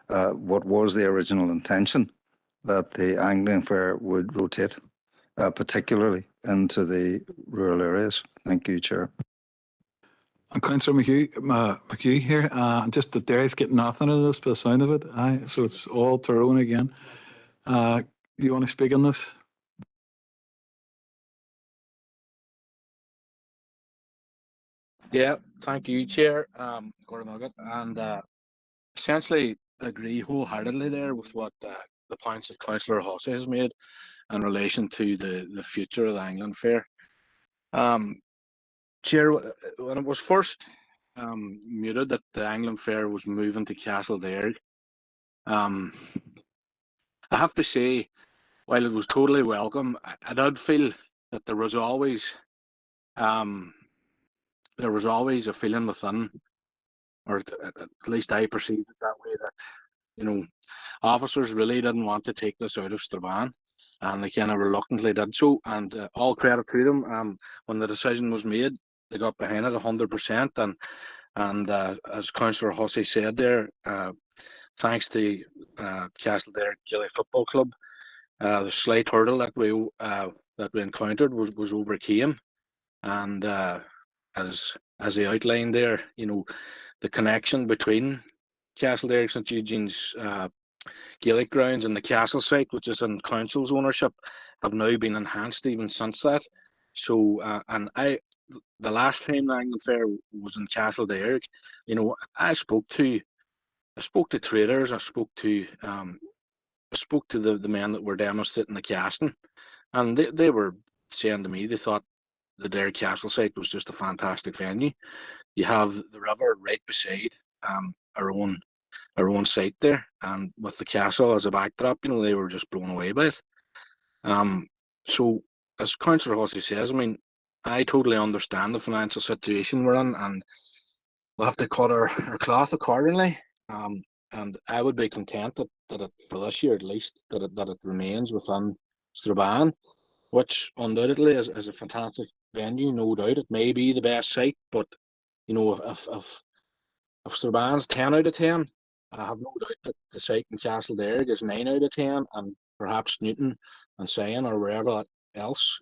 what was the original intention, that the Anglian Fair would rotate, particularly into the rural areas. Thank you, Chair. And Councillor McHugh here, just that Derry's getting nothing out of this by the sound of it. So it's all Tyrone again. You want to speak on this? Yeah, thank you, Chair. Gordon Nugget, and essentially agree wholeheartedly there with what the points that Councillor Hossey has made in relation to the future of the Anglian Fair. Chair, when it was first muted that the Anglian Fair was moving to Castledairg, I have to say, while it was totally welcome, I did feel that there was always a feeling within, or at least I perceived it that way, that, you know, officers really didn't want to take this out of Strabane, and they kind of reluctantly did so, and all credit to them. When the decision was made, they got behind it 100%, and as Councillor Hussey said there, thanks to Castledairg Gaelic Football Club, the slight hurdle that we encountered was overcame, and as he outlined there, you know, the connection between Castledairg St Eugene's Gaelic grounds and the castle site, which is in council's ownership, have now been enhanced even since that. So, and the last time the Anglian Fair was in Castledairg, you know, I spoke to traders, I spoke to the men that were demonstrating the casting, and they were saying to me they thought the Derry Castle site was just a fantastic venue. You have the river right beside our own site there, and with the castle as a backdrop, you know, they were just blown away by it. So as Councillor Hussey says, I mean, I totally understand the financial situation we're in, and we'll have to cut our cloth accordingly. And I would be content that it, for this year at least, that it remains within Strabane, which undoubtedly is a fantastic venue, no doubt. It may be the best site, but you know, if Strabane's 10 out of 10, I have no doubt that the site in Castledairg is 9 out of 10, and perhaps Newton and Cyan or wherever else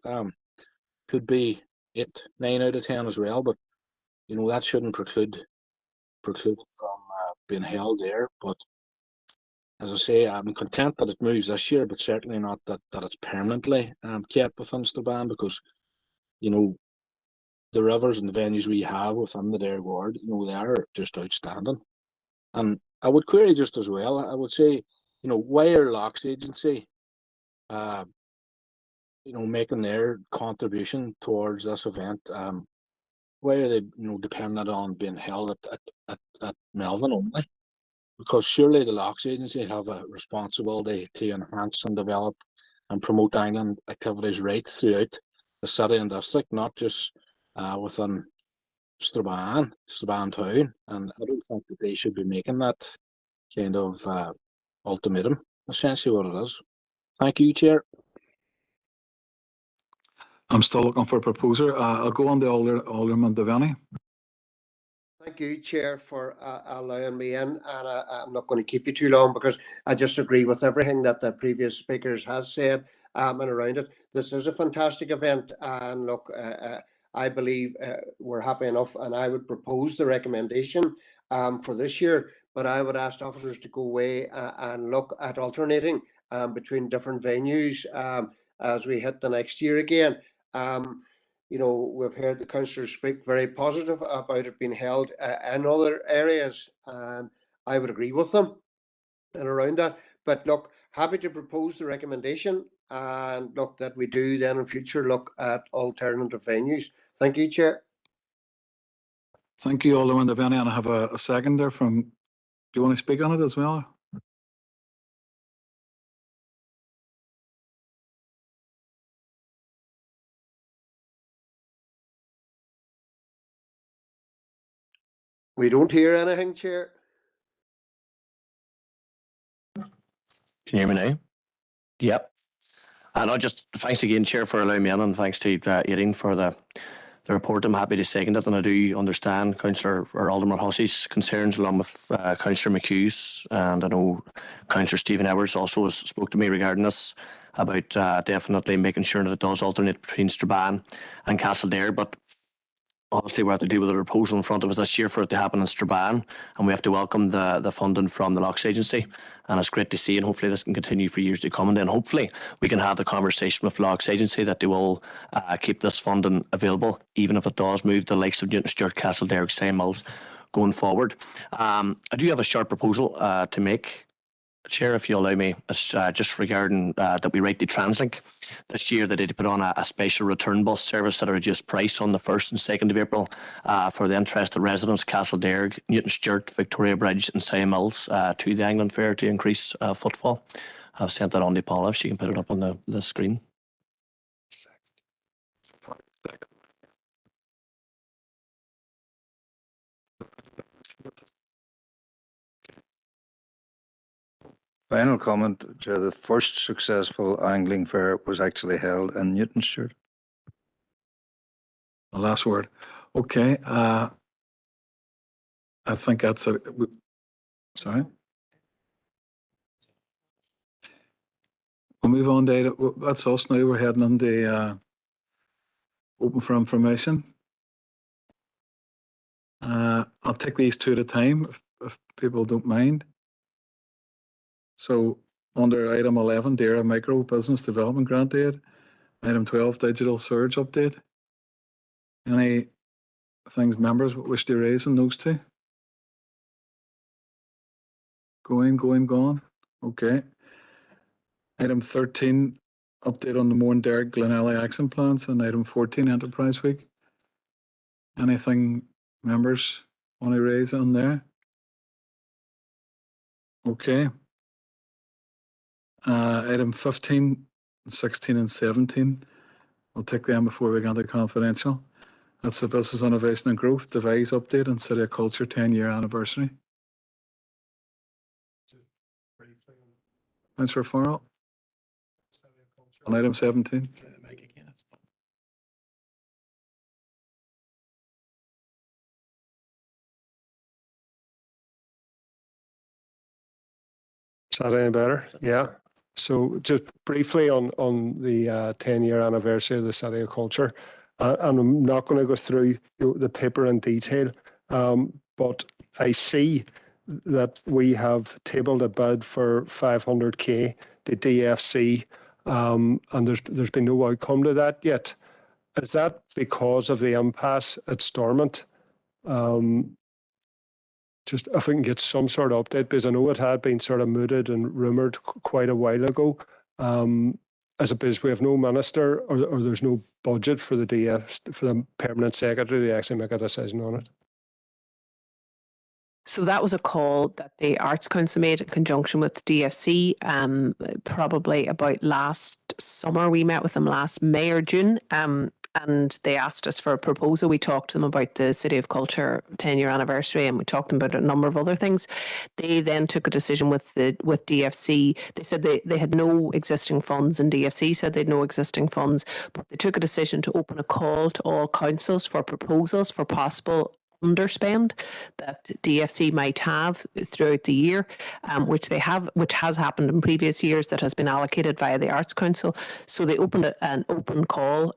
could be 8, 9 out of 10 as well. But you know, that shouldn't preclude from being held there. But as I say, I'm content that it moves this year, but certainly not that it's permanently kept within Strabane, because you know, the rivers and the venues we have within the Derry ward, you know, they are just outstanding. And I would query just as well, I would say, you know, why are Locks Agency, you know, making their contribution towards this event? Why are they, you know, dependent on being held at Melvin only? Because surely the Locks Agency have a responsibility to enhance and develop and promote Anglian activities right throughout the city and district, not just within Strabane town. And I don't think that they should be making that kind of ultimatum, essentially what it is. Thank you, Chair. I'm still looking for a proposer. I'll go on to Alderman Devaney. Thank you, Chair, for allowing me in, and I'm not going to keep you too long because I just agree with everything that the previous speakers has said and around it. This is a fantastic event, and look, I believe we're happy enough, and I would propose the recommendation for this year, but I would ask officers to go away and look at alternating between different venues as we hit the next year again. You know, we've heard the councillors speak very positive about it being held in other areas, and I would agree with them. and around that. But look, happy to propose the recommendation and look that we do then in future look at alternative venues. Thank you, Chair. Thank you, Alderman Devaney, and I have a second there from, do you want to speak on it as well? We don't hear anything, Chair. Can you hear me now? Yep. And I just, thanks again, Chair, for allowing me in, and thanks to Aileen for the report. I'm happy to second it, and I do understand Councillor or Alderman Hussey's concerns along with Councillor McHugh's, and I know Councillor Stephen Edwards also spoke to me regarding this about definitely making sure that it does alternate between Strabane and Castledare, but obviously we have to deal with a proposal in front of us this year for it to happen in Strabane, and we have to welcome the funding from the Locks Agency, and it's great to see, and hopefully this can continue for years to come, and then hopefully we can have the conversation with Locks Agency that they will keep this funding available, even if it does move the likes of Newton Stewart, Castledare, St. Mills going forward. I do have a short proposal to make, Chair, if you allow me. It's just regarding that we write the TransLink this year, that they put on a special return bus service at a reduced price on the 1st and 2nd of April for the interested residents, Castledare, Newton Stewart, Victoria Bridge and St. Mills to the England Fair to increase footfall. I've sent that on to Paula, if she can put it up on the screen. Final comment, Chair, the first successful angling fair was actually held in Newton Stewart. The last word. Okay. I think that's a, sorry. We'll move on to, that's us now. We're heading on the open for information. I'll take these two at a time if people don't mind. So under item 11, DAERA Micro Business Development Grant Aid. Item 12, Digital Surge Update. Any things members wish to raise on those two? Going. Okay. Item 13, update on the Mourne Derrick Glenelly Action Plans, and item 14, Enterprise Week. Anything members want to raise on there? Okay. Item 15, 16 and 17. I'll take them before we go into confidential. That's the Business Innovation and Growth Devise Update and City of Culture 10-year anniversary. Councillor Farrell. On item 17. Is that any better? Yeah. So just briefly on the 10-year anniversary of the City of Culture, and I'm not going to go through the paper in detail, but I see that we have tabled a bid for 500k to DFC, and there's been no outcome to that yet. Is that because of the impasse at Stormont? Just if we can get some sort of update, because I know it had been sort of mooted and rumoured quite a while ago. As opposed, we have no minister or there's no budget for the permanent secretary to actually make a decision on it. So that was a call that the Arts Council made in conjunction with DFC, probably about last summer. We met with them last May or June, and they asked us for a proposal. We talked to them about the City of Culture 10-year anniversary, and we talked to them about a number of other things. They then took a decision with DFC. They said they had no existing funds, and DFC said they had no existing funds, but they took a decision to open a call to all councils for proposals for possible underspend that DFC might have throughout the year, which has happened in previous years, that has been allocated via the Arts Council. So they opened an open call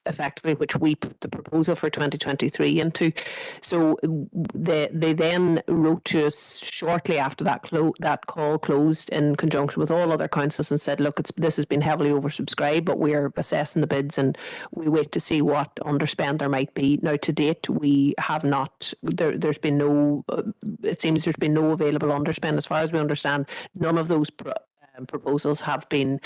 effectively which we put the proposal for 2023 into. So they then wrote to us shortly after that that call closed in conjunction with all other councils and said, look, this has been heavily oversubscribed, but we're assessing the bids and we wait to see what underspend there might be. Now, to date, we have not, there's been no, it seems there's been no available underspend. As far as we understand, none of those proposals have been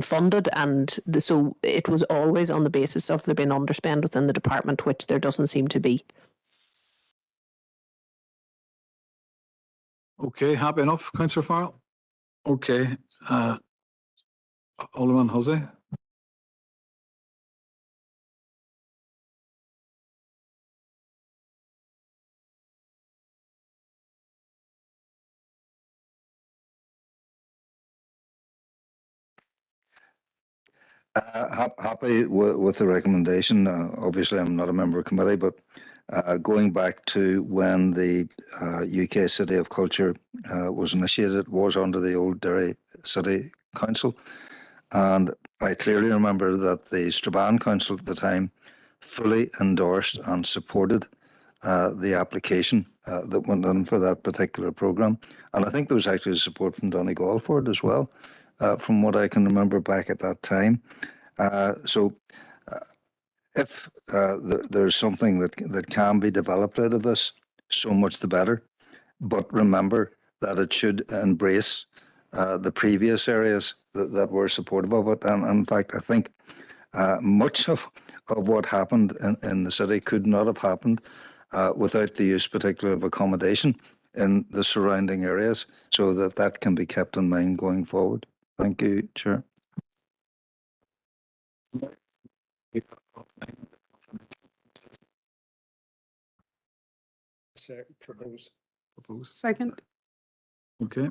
funded, and so it was always on the basis of there being underspend within the department, which there doesn't seem to be. Okay, happy enough, Councillor Farrell? Okay, Alderman Hussey? Happy with the recommendation. Obviously, I'm not a member of committee, but going back to when the UK City of Culture was initiated, it was under the old Derry City Council. And I clearly remember that the Strabane Council at the time fully endorsed and supported the application that went in for that particular programme. And I think there was actually support from Donegal for it as well, from what I can remember back at that time. So if there's something that can be developed out of this, so much the better. But remember that it should embrace the previous areas that were supportive of it. And in fact, I think much of what happened in the city could not have happened without the use particularly of accommodation in the surrounding areas, so that can be kept in mind going forward. Thank you, Chair. Propose. Second. Okay,